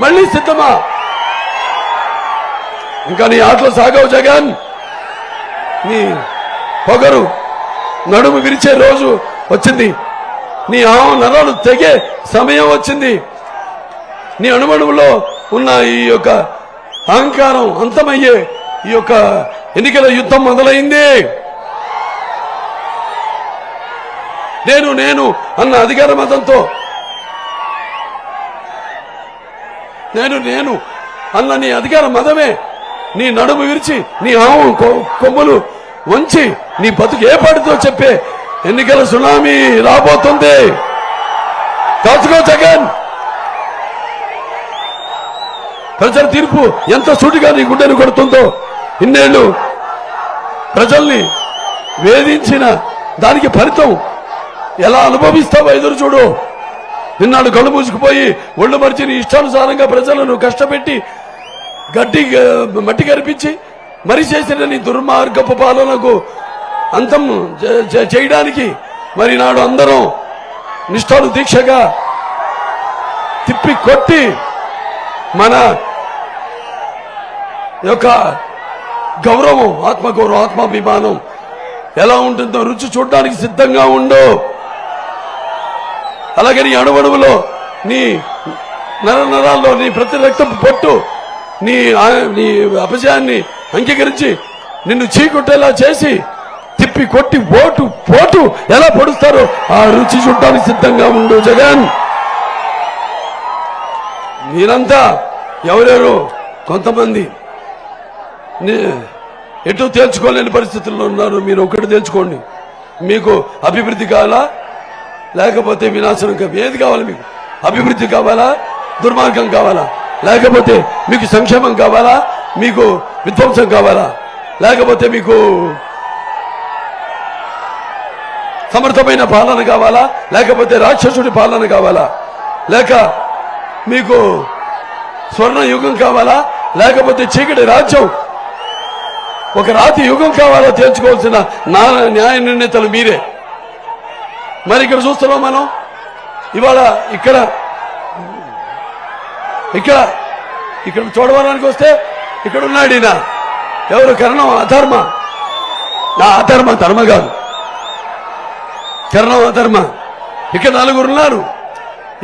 Speaker 1: మళ్ళీ సిద్ధమా? ఇంకా నీ ఆటలు సాగవు జగన్. నీ పొగరు నడుము విరిచే రోజు వచ్చింది. నీ నరాలు తెగే సమయం వచ్చింది. నీ అణువణువులో ఉన్న ఈ యొక్క అహంకారం అంతమయ్యే ఈ యొక్క ఎన్నికల యుద్ధం మొదలైంది. నేను అన్న అధికార మతంతో నేను అన్న నీ అధికార మతమే నీ నడుము విరిచి నీ కొమ్ములు వంచి నీ బతుకు ఏ పాటితో చెప్పే ఎన్నికల సునామీ రాబోతుంది. కాచుకో జగన్. ప్రజల తీర్పు ఎంత సూటిగా నీ గుండెను కొడుతుందో. ఇన్నేళ్లు ప్రజల్ని వేధించిన దానికి ఫలితం ఎలా అనుభవిస్తావో ఎదురు చూడు. నిన్నాడు కళ్ళు మూసుకుపోయి ఒళ్ళు మరిచి నీ ఇష్టానుసారంగా ప్రజలను కష్టపెట్టి మట్టి కరిపించి మరి చేసిన నీ దుర్మార్గపు పాలనకు అంతం చేయడానికి మరి నాడు అందరం నిష్ఠాను దీక్షగా తిప్పి కొట్టి మన యొక్క గౌరవం, ఆత్మగౌరవం, ఆత్మాభిమానం ఎలా ఉంటుందో రుచి చూడడానికి సిద్ధంగా ఉండు. అలాగే నీ అణువణువులో నీ నరాల్లో నీ ప్రతి రక్తపు పొట్టు నీ అపజయాన్ని అంగీకరించి నిన్ను చీకొట్టేలా చేసి తిప్పి కొట్టి పోటు ఎలా పొడుస్తారో ఆ రుచి చూడడానికి సిద్ధంగా ఉండు జగన్. మీరంతా ఎవరెవరు కొంతమంది ఎటు తేల్చుకోలేని పరిస్థితుల్లో ఉన్నారు. మీరు ఒకటి తేల్చుకోండి. మీకు అభివృద్ధి కావాలా లేకపోతే వినాశనం? ఏది కావాలి మీకు? అభివృద్ధి కావాలా, దుర్మార్గం కావాలా? లేకపోతే మీకు సంక్షేమం కావాలా, మీకు విధ్వంసం కావాలా? లేకపోతే మీకు సమర్థమైన పాలన కావాలా, లేకపోతే రాక్షసుడి పాలన కావాలా? లేక మీకు స్వర్ణ యుగం కావాలా, లేకపోతే చీకటి రాజ్యం ఒక రాతి యుగం కావాలా? తేల్చుకోవాల్సిన న్యాయ నిర్ణేతలు మీరే. మరి ఇక్కడ చూస్తున్నాం మనం. ఇవాళ ఇక్కడ చూడడానికి వస్తే ఇక్కడ ఉన్నాడు ఈయన. ఎవరు? కరణం అధర్మ. నా అధర్మ ధర్మ కాదు, కరణం అధర్మ. ఇక్కడ 4 ఉన్నారు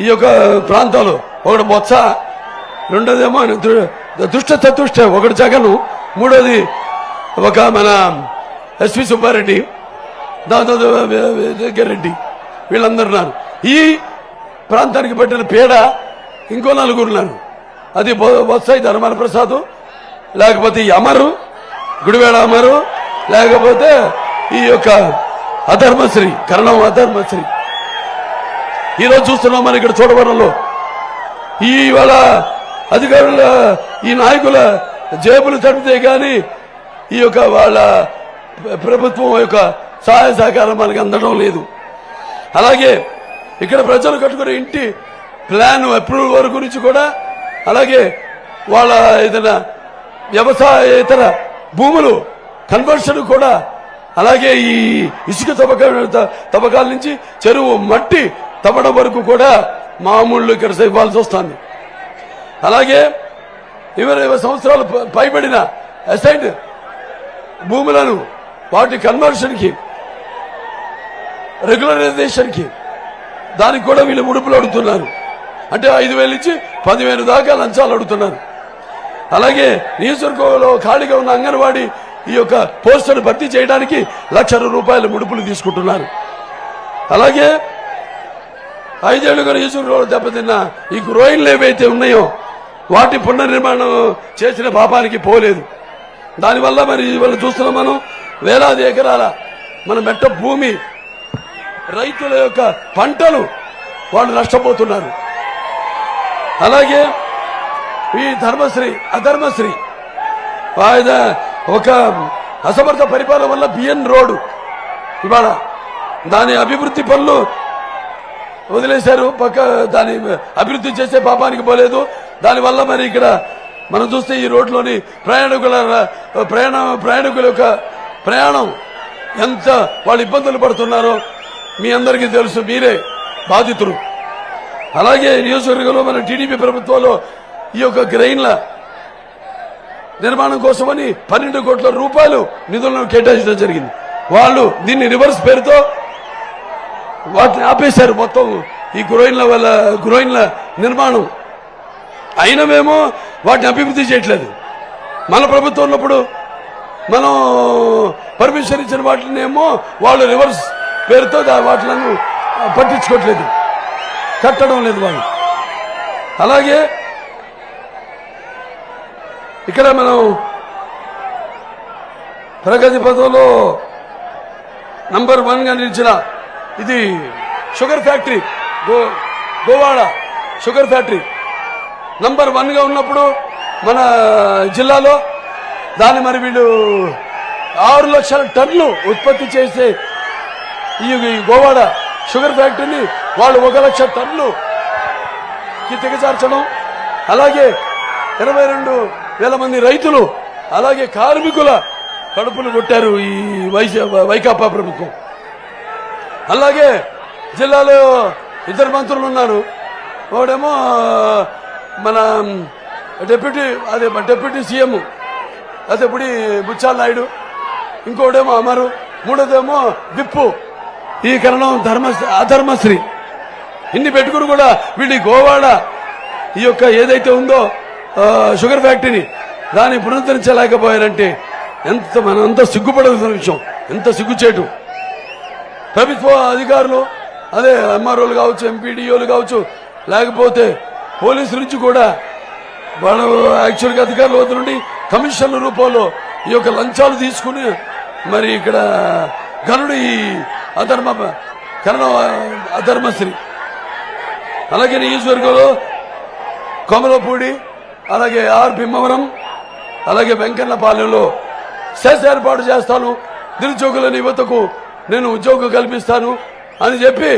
Speaker 1: ఈ యొక్క ప్రాంతంలో. ఒకడు బొత్స, రెండోదేమో దుష్ట చతుష్ట, ఒకడు జగను, మూడోది ఒక మన ఎస్వి సుబ్బారెడ్డి, దాంతో రెడ్డి. వీళ్ళందరూ ఉన్నారు. ఈ ప్రాంతానికి పట్టిన పీడ ఇంకో 4 ఉన్నారు. అది బొత్సాయి ధర్మాన ప్రసాద్, లేకపోతే ఈ అమరు, గుడివేడ అమరు, లేకపోతే ఈ యొక్క అధర్మశ్రీ, కరణం అధర్మశ్రీ. ఈరోజు చూస్తున్నాం మనం ఇక్కడ చూడవరంలో ఇవాళ అధికారుల ఈ నాయకుల జేబులు తడిపితే కానీ ఈ యొక్క వాళ్ళ ప్రభుత్వం యొక్క సహాయ సహకారం మనకు అందడం లేదు. అలాగే ఇక్కడ ప్రజలు కట్టుకునే ఇంటి ప్లాన్ అప్రూవల్ వరకు గురించి కూడా, అలాగే వాళ్ళ ఏదైనా వ్యవసాయేతర భూములు కన్వర్షన్ కూడా, అలాగే ఈ ఇసుక తవ్వకాల నుంచి చెరువు మట్టి తవ్వడం వరకు కూడా మామూలు ఇక్కడ ఇవ్వాల్సి వస్తుంది. అలాగే 20 సంవత్సరాలు పైబడిన అసైన్డ్ భూములను వాటి కన్వర్షన్కి, రెగ్యులరైజేషన్కి దానికి కూడా వీళ్ళు ముడుపులు అడుగుతున్నారు. అంటే 5,000 నుంచి 10,000 దాకా లంచాలు అడుగుతున్నారు. అలాగే నియోజకవర్గంలో ఖాళీగా ఉన్న అంగన్వాడీ ఈ యొక్క పోస్టును భర్తీ చేయడానికి ₹1,00,000 ముడుపులు తీసుకుంటున్నారు. అలాగే 5 ఏళ్లుగా నియోజకవర్గంలో దెబ్బతిన్న ఈ గ్రోయిన్లు ఏవైతే ఉన్నాయో వాటి పునర్నిర్మాణం చేసిన పాపానికి పోలేదు. దానివల్ల మరి ఇవాళ చూస్తున్నాం మనం, వేలాది ఎకరాల మన మెట్ట భూమి, రైతుల యొక్క పంటలు వాళ్ళు నష్టపోతున్నారు. అలాగే ఈ ధర్మశ్రీ అధర్మశ్రీ ఒక అసమర్థ పరిపాలన వల్ల బిఎన్ రోడ్డు ఇవాళ దాని అభివృద్ధి పనులు వదిలేశారు. దాని అభివృద్ధి చేసే పాపానికి పోలేదు. దానివల్ల మరి ఇక్కడ మనం చూస్తే ఈ రోడ్లోని ప్రయాణికుల యొక్క ప్రయాణం ఎంత వాళ్ళు ఇబ్బందులు పడుతున్నారో మీ అందరికీ తెలుసు, మీరే బాధితులు. అలాగే నియోజకవర్గంలో మన టీడీపీ ప్రభుత్వంలో ఈ యొక్క గ్రెయిన్ల నిర్మాణం కోసమని ₹12 కోట్ల నిధులను కేటాయించడం జరిగింది. వాళ్ళు దీన్ని రివర్స్ పేరుతో వాటిని ఆపేశారు. మొత్తం ఈ గ్రోయిన్ల నిర్మాణం అయినా మేము వాటిని అభివృద్ధి చేయట్లేదు. మన ప్రభుత్వం ఉన్నప్పుడు మనం పర్మిషన్ ఇచ్చిన వాటిని ఏమో వాళ్ళు రివర్స్ పేరుతో వాటిలను పట్టించుకోవట్లేదు, కట్టడం లేదు వాళ్ళు. అలాగే ఇక్కడ మనం ప్రగతి పథంలో నంబర్ 1గా నిలిచిన ఇది sugar factory, Govada sugar factory number 1గా ఉన్నప్పుడు మన జిల్లాలో దాన్ని మరి వీళ్ళు 6 లక్షల టన్నులు ఉత్పత్తి చేసే ఈ గోవాడ షుగర్ ఫ్యాక్టరీని వాళ్ళు 1 లక్ష టన్నులకి దిగజార్చడం, అలాగే 22,000 మంది రైతులు అలాగే కార్మికుల కడుపులు కొట్టారు ఈ వైకాపా ప్రభుత్వం. అలాగే జిల్లాలో 2 మంత్రులు ఉన్నారు. ఒకడేమో మన డిప్యూటీ సీఎం అదేపుడి బుచ్చాల నాయుడు, ఇంకోటేమో అమరు, మూడోదేమో విప్పు, ఈ కరణం అధర్మశ్రీ. ఇన్ని పెట్టుకుని కూడా వీడి గోవాడ ఈ యొక్క ఏదైతే ఉందో షుగర్ ఫ్యాక్టరీని దాన్ని పునరుద్ధరించలేకపోయారంటే మనం అంత సిగ్గుపడాల్సిన విషయం, ఎంత సిగ్గుచేటు. ప్రభుత్వ అధికారులు అదే ఎంఆర్ఓలు కావచ్చు, ఎంపీడీఓలు కావచ్చు, లేకపోతే పోలీసుల నుంచి కూడా వాళ్ళు యాక్చువల్గా అధికారుల వద్ద నుండి కమిషన్ల రూపంలో ఈ యొక్క లంచాలు తీసుకుని మరి ఇక్కడ గనుడు ఈ అధర్మశ్రీ. అలాగే నియోజకవర్గంలో కొమలపూడి, అలాగే భీమవరం, అలాగే వెంకన్నపాలెంలో సెస్ ఏర్పాటు చేస్తాను, నిరుద్యోగుల యువతకు నేను ఉద్యోగం కల్పిస్తాను అని చెప్పి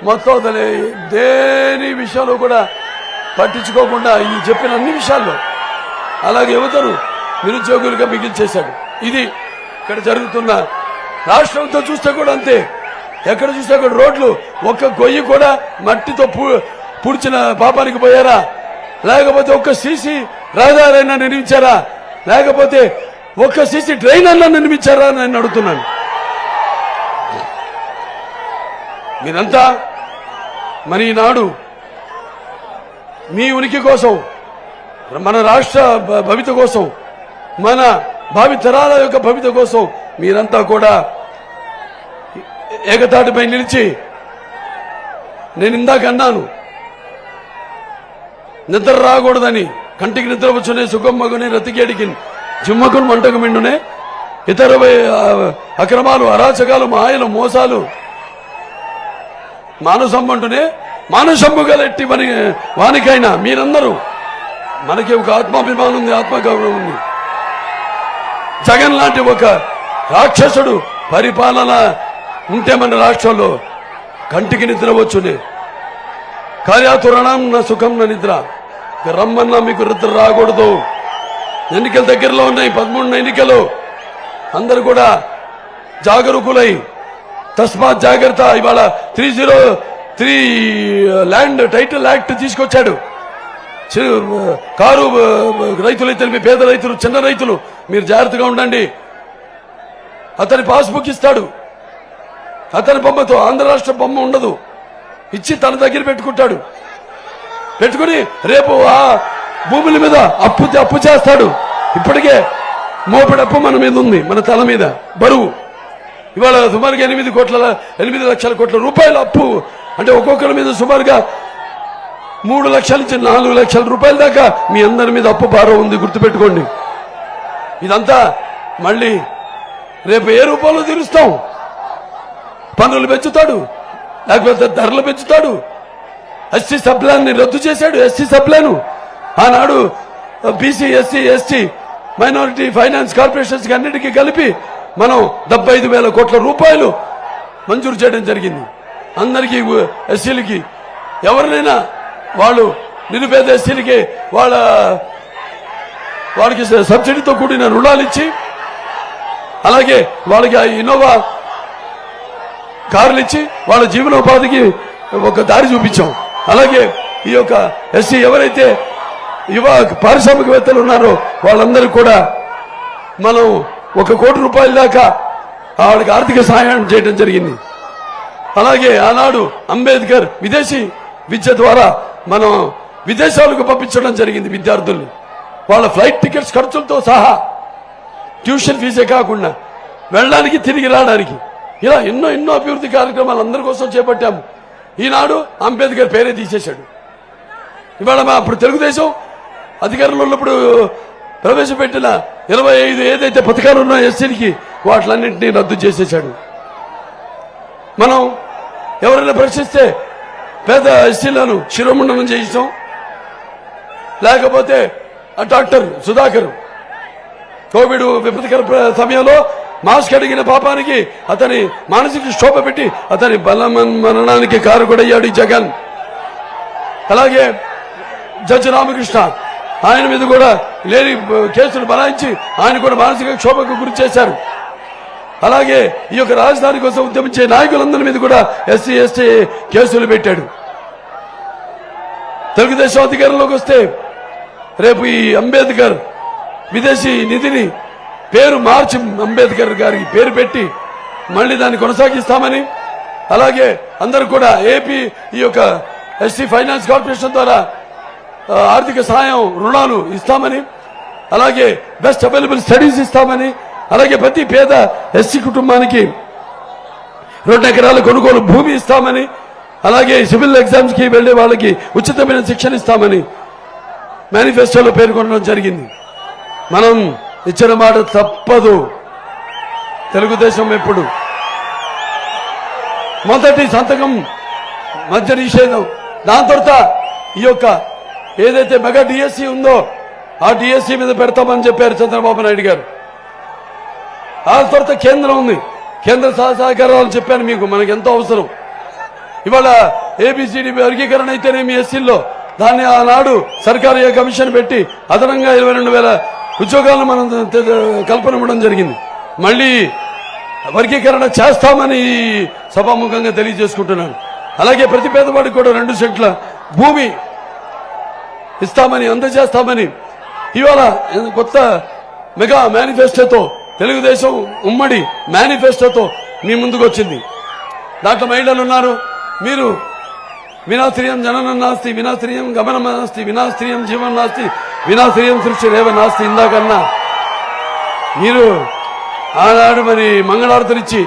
Speaker 1: మొత్తం దేని విషయంలో కూడా పట్టించుకోకుండా ఈ చెప్పిన అన్ని విషయాల్లో అలాగే యువతను నిరుద్యోగులుగా మిగిల్చేశాడు. ఇది ఇక్కడ జరుగుతున్న. రాష్ట్రంతో చూస్తే కూడా అంతే, ఎక్కడ చూస్తే అక్కడ రోడ్లు ఒక్క గొయ్యి కూడా మట్టితో పూడ్చిన పాపానికి పోయారా? లేకపోతే ఒక్క సీసీ రహదారైనా నిర్మించారా? లేకపోతే ఒక్క సీసీ ట్రైన్ అన్నా నిర్మించారా అని నేను అడుగుతున్నాను. మీరంతా మరి ఈనాడు మీ ఉనికి కోసం, మన రాష్ట్ర భవిత కోసం, మన భావి తరాల యొక్క భవిత కోసం మీరంతా కూడా ఏకతాటిపై నిలిచి, నేను ఇందాక అన్నాను నిద్ర రాకూడదని, కంటికి నిద్ర వచ్చునే సుఖం మగునే రతికేడికి జిమ్మకులు మంటకు మిండునే, ఇతర అక్రమాలు అరాచకాలు మాయలు మోసాలు మానుసమ్మంటూనే మానుసమ్ము గలెట్టి వానికైనా మీరందరూ, మనకి ఒక ఆత్మాభిమానం ఉంది, ఆత్మగౌరవం ఉంది. జగన్ లాంటి ఒక రాక్షసుడు పరిపాలన ఉంటే మన రాష్ట్రంలో కంటికి నిద్ర వచ్చునే, కార్యాతురణం నా సుఖం నా నిద్ర, రమ్మన్నా మీకు రుద్ర రాకూడదు. ఎన్నికలు దగ్గరలో ఉన్నాయి, 13 ఎన్నికలు. అందరూ కూడా జాగరూకులై తస్మాత్ జాగ్రత్త. ఇవాళ 303 ల్యాండ్ టైటిల్ యాక్ట్ తీసుకొచ్చాడు. కారు రైతులైతే మీ పేద రైతులు, చిన్న రైతులు మీరు జాగ్రత్తగా ఉండండి. అతని పాస్బుక్ ఇస్తాడు, అతని బొమ్మతో. ఆంధ్ర రాష్ట్ర బొమ్మ ఉండదు, ఇచ్చి తన దగ్గర పెట్టుకుంటాడు. పెట్టుకుని రేపు ఆ భూముల మీద అప్పు చేస్తాడు. ఇప్పటికే మోపడి అప్పు మన మీద ఉంది, మన తల మీద బరువు. ఇవాళ సుమారుగా 8 లక్షల కోట్ల రూపాయల అప్పు. అంటే ఒక్కొక్కరి మీద సుమారుగా 3 లక్షల నుంచి 4 లక్షల రూపాయల దాకా మీ అందరి మీద అప్పు భారం ఉంది, గుర్తుపెట్టుకోండి. ఇదంతా మళ్ళీ రేపు ఏ రూపంలో తీరుస్తాం? పన్నులు పెంచుతాడు, లేకపోతే ధరలు పెంచుతాడు. ఎస్సీ సప్లాన్ని రద్దు చేశాడు. ఎస్సీ సప్లాను ఆనాడు BC, SC, ST, minority finance corporations అన్నిటికీ కలిపి మనం 75,000 కోట్ల రూపాయలు మంజూరు చేయడం జరిగింది. అందరికీ ఎస్సీలకి, ఎవరినైనా వాళ్ళు నిరుపేద ఎస్సీలకి వాళ్ళకి సబ్సిడీతో కూడిన రుణాలు ఇచ్చి, అలాగే వాళ్ళకి ఇన్నోవా కార్లు ఇచ్చి వాళ్ళ జీవనోపాధికి ఒక దారి చూపించాం. అలాగే ఈ యొక్క ఎస్సీ ఎవరైతే యువ పారిశ్రామికవేత్తలు ఉన్నారో వాళ్ళందరూ కూడా మనం 1 కోటి రూపాయల దాకా వాళ్ళకి ఆర్థిక సహాయం చేయడం జరిగింది. అలాగే ఆనాడు అంబేద్కర్ విదేశీ విద్య ద్వారా మనం విదేశాలకు పంపించడం జరిగింది విద్యార్థుల్ని. వాళ్ళ ఫ్లైట్ టికెట్స్ ఖర్చులతో సహా, ట్యూషన్ ఫీజే కాకుండా వెళ్ళడానికి తిరిగి రావడానికి, ఇలా ఎన్నో అభివృద్ధి కార్యక్రమాలు అందరి కోసం చేపట్టాము. ఈనాడు అంబేద్కర్ పేరే తీసేశాడు. ఇవాళ అప్పుడు తెలుగుదేశం అధికారంలో ఉన్నప్పుడు ప్రవేశపెట్టిన 25 ఏదైతే పథకాలు ఉన్నాయో ఎస్సీలకి, వాటిలన్నింటినీ రద్దు చేసేశాడు. మనం ఎవరైనా ప్రశ్నిస్తే పేద ఎస్సీలను శిరోముండనం చేయించాం. లేకపోతే డాక్టర్ సుధాకర్ కోవిడ్ విపత్కర సమయంలో మాస్క్ అడిగిన పాపానికి అతని మానసిక క్షోభ పెట్టి అతని మరణానికి కారకుడయ్యాడు జగన్. అలాగే జడ్జి రామకృష్ణ, ఆయన మీద కూడా లేని కేసులు బనాయించి ఆయన కూడా మానసిక క్షోభకు గురి చేశారు. అలాగే ఈ యొక్క రాజధాని కోసం ఉద్యమించే నాయకులందరి మీద కూడా ఎస్సీ ఎస్టీ కేసులు పెట్టాడు. తెలుగుదేశం అధికారంలోకి వస్తే రేపు ఈ అంబేద్కర్ విదేశీ నిధిని పేరు మార్చి అంబేద్కర్ గారికి పేరు పెట్టి మళ్ళీ దాన్ని కొనసాగిస్తామని, అలాగే అందరూ కూడా ఏపీ ఈ యొక్క ఎస్సీ ఫైనాన్స్ కార్పొరేషన్ ద్వారా ఆర్థిక సహాయం రుణాలు ఇస్తామని, అలాగే బెస్ట్ అవైలబుల్ స్టడీస్ ఇస్తామని, అలాగే ప్రతి పేద ఎస్సీ కుటుంబానికి 2 ఎకరాల కొనుగోలు భూమి ఇస్తామని, అలాగే సివిల్ ఎగ్జామ్స్ కి వెళ్లే వాళ్ళకి ఉచితమైన శిక్షణ ఇస్తామని మేనిఫెస్టోలో పేర్కొనడం జరిగింది. మనం ఇచ్చిన మాట తప్పదు. తెలుగుదేశం ఎప్పుడు మొదటి సంతకం మద్య నిషేధం, దాని తర్వాత ఈ యొక్క ఏదైతే మెగా డిఎస్సి ఉందో ఆ డిఎస్సి మీద పెడతామని చెప్పారు చంద్రబాబు నాయుడు గారు. ఆ తర్వాత కేంద్రం ఉంది, కేంద్ర సహకారాలు చెప్పాను మీకు, మనకు ఎంతో అవసరం. ఇవాళ ఏబిసిడి వర్గీకరణ అయితేనేమి ఎస్సీల్లో, దాన్ని ఆనాడు సర్కారు కమిషన్ పెట్టి అదనంగా 22,000 ఉద్యోగాలను మనం కల్పన ఇవ్వడం జరిగింది. మళ్ళీ వర్గీకరణ చేస్తామని సభాముఖంగా తెలియజేసుకుంటున్నాను. అలాగే ప్రతి పేదవాడికి కూడా 2 సెంట్ల భూమి ఇస్తామని, అందజేస్తామని ఇవాళ కొత్త మెగా మేనిఫెస్టోతో తెలుగుదేశం ఉమ్మడి మేనిఫెస్టోతో మీ ముందుకు వచ్చింది. దాంట్లో మహిళలు ఉన్నారు. మీరు వినాశ్రియం జననం నాస్తి, వినాశ్రియం గమనం నాస్తి, వినాశ్రియం జీవనం నాస్తి, వినాశ్రియం సృష్టి రేవ నాస్తి. ఇందాకన్నా మీరు ఆనాడు మరి మంగళారతులు ఇచ్చి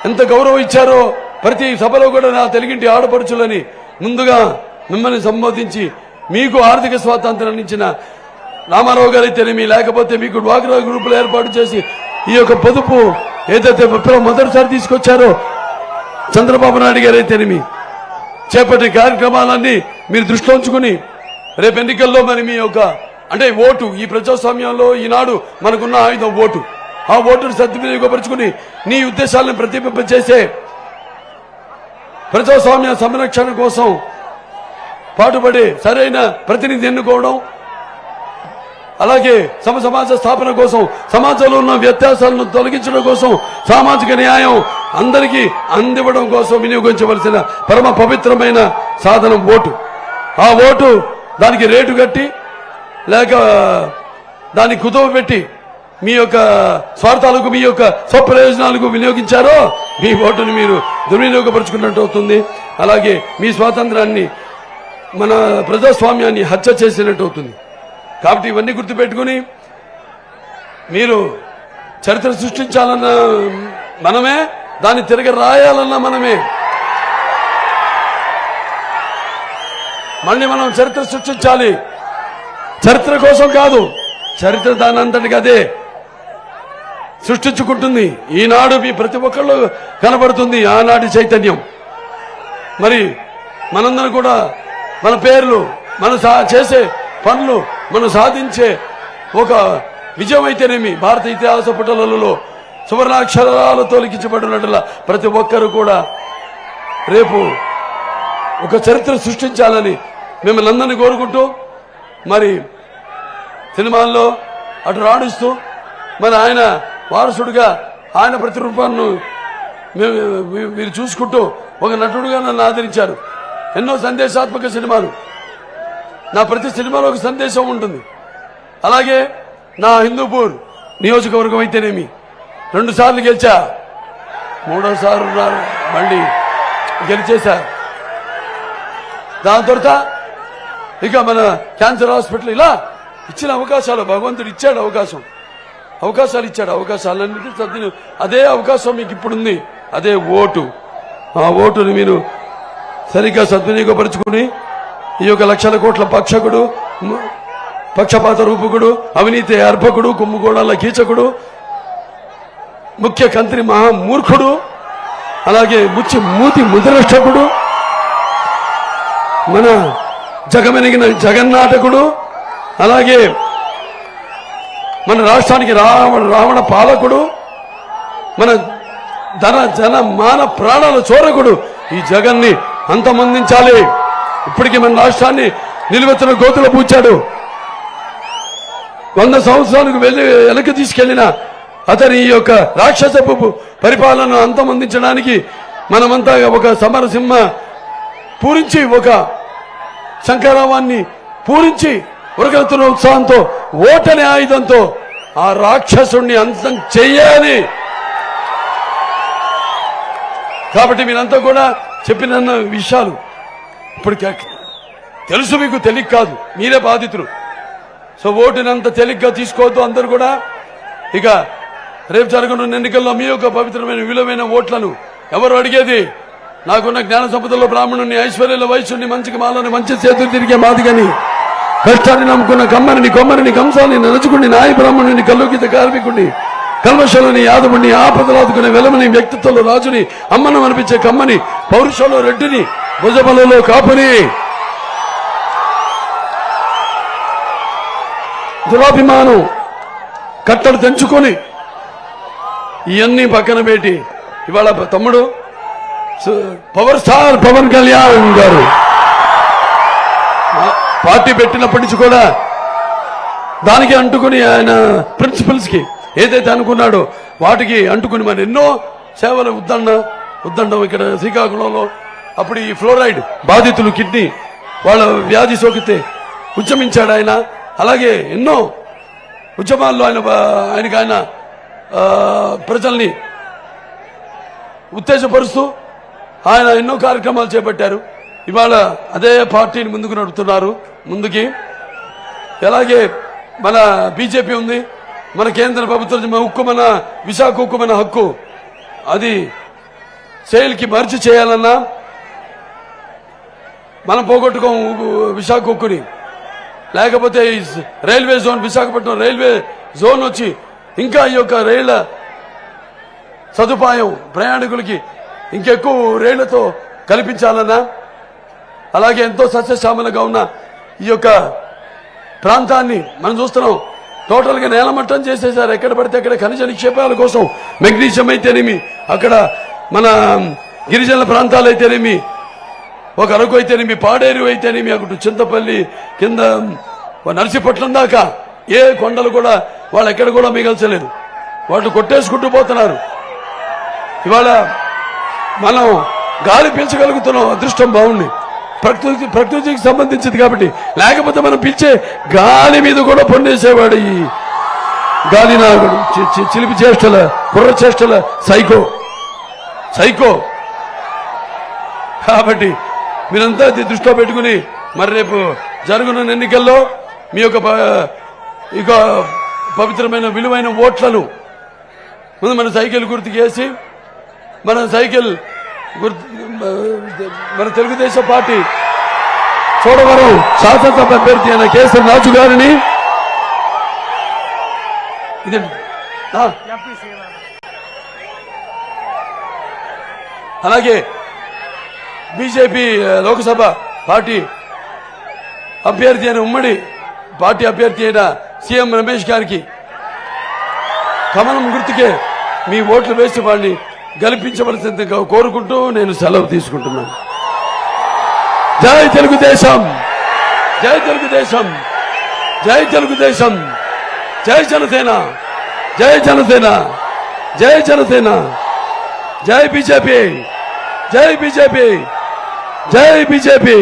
Speaker 1: ఎంత గౌరవం ఇచ్చారో, ప్రతి సభలో కూడా నా తెలుగింటి ఆడపడుచులని ముందుగా మిమ్మల్ని సంబోధించి మీకు ఆర్థిక స్వాతంత్రాన్ని ఇచ్చిన రామారావు గారు అయితేనేమి, లేకపోతే మీకు డ్వాక్రా గ్రూపులు ఏర్పాటు చేసి ఈ యొక్క పొదుపు ఏదైతే మొదటిసారి తీసుకొచ్చారో చంద్రబాబు నాయుడు గారు అయితేనేమి, చేపట్టిన కార్యక్రమాలన్నీ మీరు దృష్టిలో ఉంచుకుని రేపు ఎన్నికల్లో మరి మీ యొక్క అంటే ఓటు, ఈ ప్రజాస్వామ్యంలో ఈనాడు మనకున్న ఆయుధం ఓటు, ఆ ఓటును సద్వినియోగపరుచుకుని నీ ఉద్దేశాలను ప్రతిబింబించేసే ప్రజాస్వామ్య సంరక్షణ కోసం పాటుపడి సరైన ప్రతినిధి ఎన్నుకోవడం, అలాగే సమాజ స్థాపన కోసం, సమాజంలో ఉన్న వ్యత్యాసాలను తొలగించడం కోసం, సామాజిక న్యాయం అందరికీ అందివ్వడం కోసం వినియోగించవలసిన పరమ పవిత్రమైన సాధనం ఓటు. ఆ ఓటు దానికి రేటు కట్టి లేక దాన్ని కుదువ పెట్టి మీ యొక్క స్వార్థాలకు, మీ యొక్క స్వప్రయోజనాలకు వినియోగించారో మీ ఓటును మీరు దుర్వినియోగపరుచుకున్నట్టు అవుతుంది. అలాగే మీ స్వాతంత్రాన్ని, మన ప్రజాస్వామ్యాన్ని హత్య చేసినట్టు అవుతుంది. కాబట్టి ఇవన్నీ గుర్తుపెట్టుకుని మీరు చరిత్ర సృష్టించాలన్న మనమే, దాన్ని తిరగ రాయాలన్న మనమే. మళ్ళీ మనం చరిత్ర సృష్టించాలి. చరిత్ర కోసం కాదు, చరిత్ర దాని అంతటికి అదే సృష్టించుకుంటుంది. ఈనాడు మీ ప్రతి ఒక్కళ్ళు కనబడుతుంది ఆనాటి చైతన్యం. మరి మనందరం కూడా మన పేర్లు, మన చేసే పనులు, మనం సాధించే ఒక విజయం అయితేనేమి భారత ఇతిహాస పుటలలో సువర్ణాక్షరాలతో లిఖించబడినట్ల ప్రతి ఒక్కరు కూడా రేపు ఒక చరిత్ర సృష్టించాలని మిమ్మల్ని అందరినీ కోరుకుంటూ, మరి సినిమాల్లో అటు రాణిస్తూ మరి ఆయన వారసుడిగా ఆయన ప్రతిరూపాన్ని మీరు చూసుకుంటూ ఒక నటుడుగా నన్ను ఆదరించారు. ఎన్నో సందేశాత్మక సినిమాలు, నా ప్రతి సినిమాలో ఒక సందేశం ఉంటుంది. అలాగే నా హిందూపూర్ నియోజకవర్గం అయితేనేమి 2 సార్లు గెలిచా, 3వసారి మళ్ళీ గెలిచేశా. దాని తర్వాత ఇక మన క్యాన్సర్ హాస్పిటల్ ఇలా ఇచ్చిన అవకాశాలు, భగవంతుడు ఇచ్చాడు అవకాశాలు ఇచ్చాడు. అవకాశాలన్నిటి సద్వినియోగం, అదే అవకాశం మీకు ఇప్పుడుంది, అదే ఓటు. ఆ ఓటుని మీరు సరిగ్గా సద్వినియోగపరుచుకుని ఈ యొక్క లక్షల కోట్ల పక్షపాత రూపకుడు, అవినీతి అర్పకుడు, కుమ్ముగోడాల కీచకుడు, ముఖ్య కంత్రి మహామూర్ఖుడు, అలాగే మూతి ముద్రష్టకుడు, మన జగమెనిగిన జగన్నాటకుడు, అలాగే మన రాష్ట్రానికి రావణ పాలకుడు, మన జన మాన ప్రాణాల చోరకుడు ఈ జగన్ని అంతమొందించాలి. ఇప్పటికీ మన రాష్ట్రాన్ని నిలువెత్తిన గోతులో పూచాడు. 100 సంవత్సరాలకు వెనక్కి తీసుకెళ్లిన అతని ఈ యొక్క రాక్షసపు పరిపాలన అంతమొందించడానికి మనమంతా ఒక సమరసింహ పూరించి, ఒక శంకరావాన్ని పూరించి ఉరకలెత్తున ఉత్సాహంతో, ఓటనే ఆయుధంతో ఆ రాక్షసుణ్ణి అంతం చెయ్యాలి. కాబట్టి మీరంతా కూడా చెప్పిన విషయాలు ఇప్పుడు తెలుసు, మీకు తెలియక కాదు, మీరే బాధితులు. సో ఓటునంత తేలిగ్గా తీసుకోవద్దు అందరూ కూడా. ఇక రేపు జరగనున్న ఎన్నికల్లో మీ యొక్క పవిత్రమైన విలువైన ఓట్లను ఎవరు అడిగేది? నాకున్న జ్ఞాన సంపదలో బ్రాహ్మణుని, ఐశ్వర్యాల వైశ్యుని, మంచికి మాలని, మంచి చేతులు తిరిగే మాదిగని, కష్టాన్ని నమ్ముకున్న కమ్మరిని, కొమ్మరిని, కంసాన్ని, నలుచుకుని, నాయ బ్రాహ్మణుని, కల్లుగీత కార్మికుడిని, కల్మశలుని, యాదవుని, ఆపదలాదుకునే వెలమని, వ్యక్తిత్వంలో రాజుని, అమ్మనం అనిపించే కమ్మని, పౌరుషంలో రెడ్డిని, భుజబలలో కాపుని, దురాభిమానం కట్టడు తెంచుకొని ఇవన్నీ పక్కన పెట్టి ఇవాళ తమ్ముడు పవర్ స్టార్ పవన్ కళ్యాణ్ గారు పార్టీ పెట్టినప్పటి నుంచి కూడా దానికి అంటుకుని, ఆయన ప్రిన్సిపల్స్ కి ఏదైతే అనుకున్నాడో వాటికి అంటుకుని మరి ఎన్నో సేవలు ఉద్దండం ఇక్కడ శ్రీకాకుళంలో అప్పుడు ఈ ఫ్లోరైడ్ బాధితులు, కిడ్నీ వాళ్ళ వ్యాధి సోకితే ఉద్యమించాడు ఆయన. అలాగే ఎన్నో ఉద్యమాల్లో ఆయన ప్రజల్ని ఉత్తేజపరుస్తూ ఆయన ఎన్నో కార్యక్రమాలు చేపట్టారు. ఇవాళ అదే పార్టీని ముందుకు నడుపుతున్నారు ముందుకి. అలాగే మన బీజేపీ ఉంది, మన కేంద్ర ప్రభుత్వం ఉక్కు, మన విశాఖ ఉక్కు మన హక్కు, అది సేల్కి మర్చి చేయాలన్నా మనం పోగొట్టుకోం విశాఖ ఉక్కుని. లేకపోతే railway zone, Visakhapatnam railway zone వచ్చి ఇంకా ఈ యొక్క రైళ్ల సదుపాయం ప్రయాణికులకి ఇంకెక్కువ రైళ్లతో కల్పించాలన్నా, అలాగే ఎంతో సస్యశ్యామలంగా ఉన్న ఈ యొక్క ప్రాంతాన్ని మనం చూస్తున్నాం టోటల్గా నేలమట్టం చేసేసారు. ఎక్కడ పడితే అక్కడ ఖనిజ నిక్షేపాల కోసం మెగ్నీషియం అయితేనేమి, అక్కడ మన గిరిజనుల ప్రాంతాలు అయితేనేమి, ఒక అరకు అయితేనేమి, పాడేరు అయితేనేమి, అటు చింతపల్లి కింద నర్సీపట్నం దాకా ఏ కొండలు కూడా వాళ్ళు ఎక్కడ కూడా మిగల్చలేదు. వాళ్ళు కొట్టేసుకుంటూ పోతున్నారు. ఇవాళ మనం గాలి పీల్చగలుగుతున్నాం, అదృష్టం బాగుంది. ప్రకృతికి సంబంధించింది కాబట్టి. లేకపోతే మనం పీల్చే గాలి మీద కూడా పొందేసేవాడు ఈ గాలినాగుడు, చిలిపి చేష్టల, కుర్ర చేష్టల సైకో. కాబట్టి మీరంతా దృష్టిలో పెట్టుకుని మరి రేపు జరుగుతున్న ఎన్నికల్లో మీ యొక్క పవిత్రమైన విలువైన ఓట్లను ముందు మన సైకిల్ గుర్తుకేసి మన తెలుగుదేశం పార్టీ చోడవరం శాసనసభ అభ్యర్థి అయిన కేసరి రాజు గారిని, అలాగే బీజేపీ లోక్సభ పార్టీ అభ్యర్థి అయిన ఉమ్మడి పార్టీ అభ్యర్థి అయిన సీఎం రమేష్ గారికి కమలం గుర్తుకే మీ ఓట్లు వేసి వాడిని గెలిపించవలసిందిగా కోరుకుంటూ నేను సెలవు తీసుకుంటున్నాను. జై తెలుగుదేశం, జై తెలుగుదేశం, జై తెలుగుదేశం, జై జనసేన, జై జనసేన, జై జనసేన, జై బీజేపీ, జై బీజేపీ, జై బీజేపీ.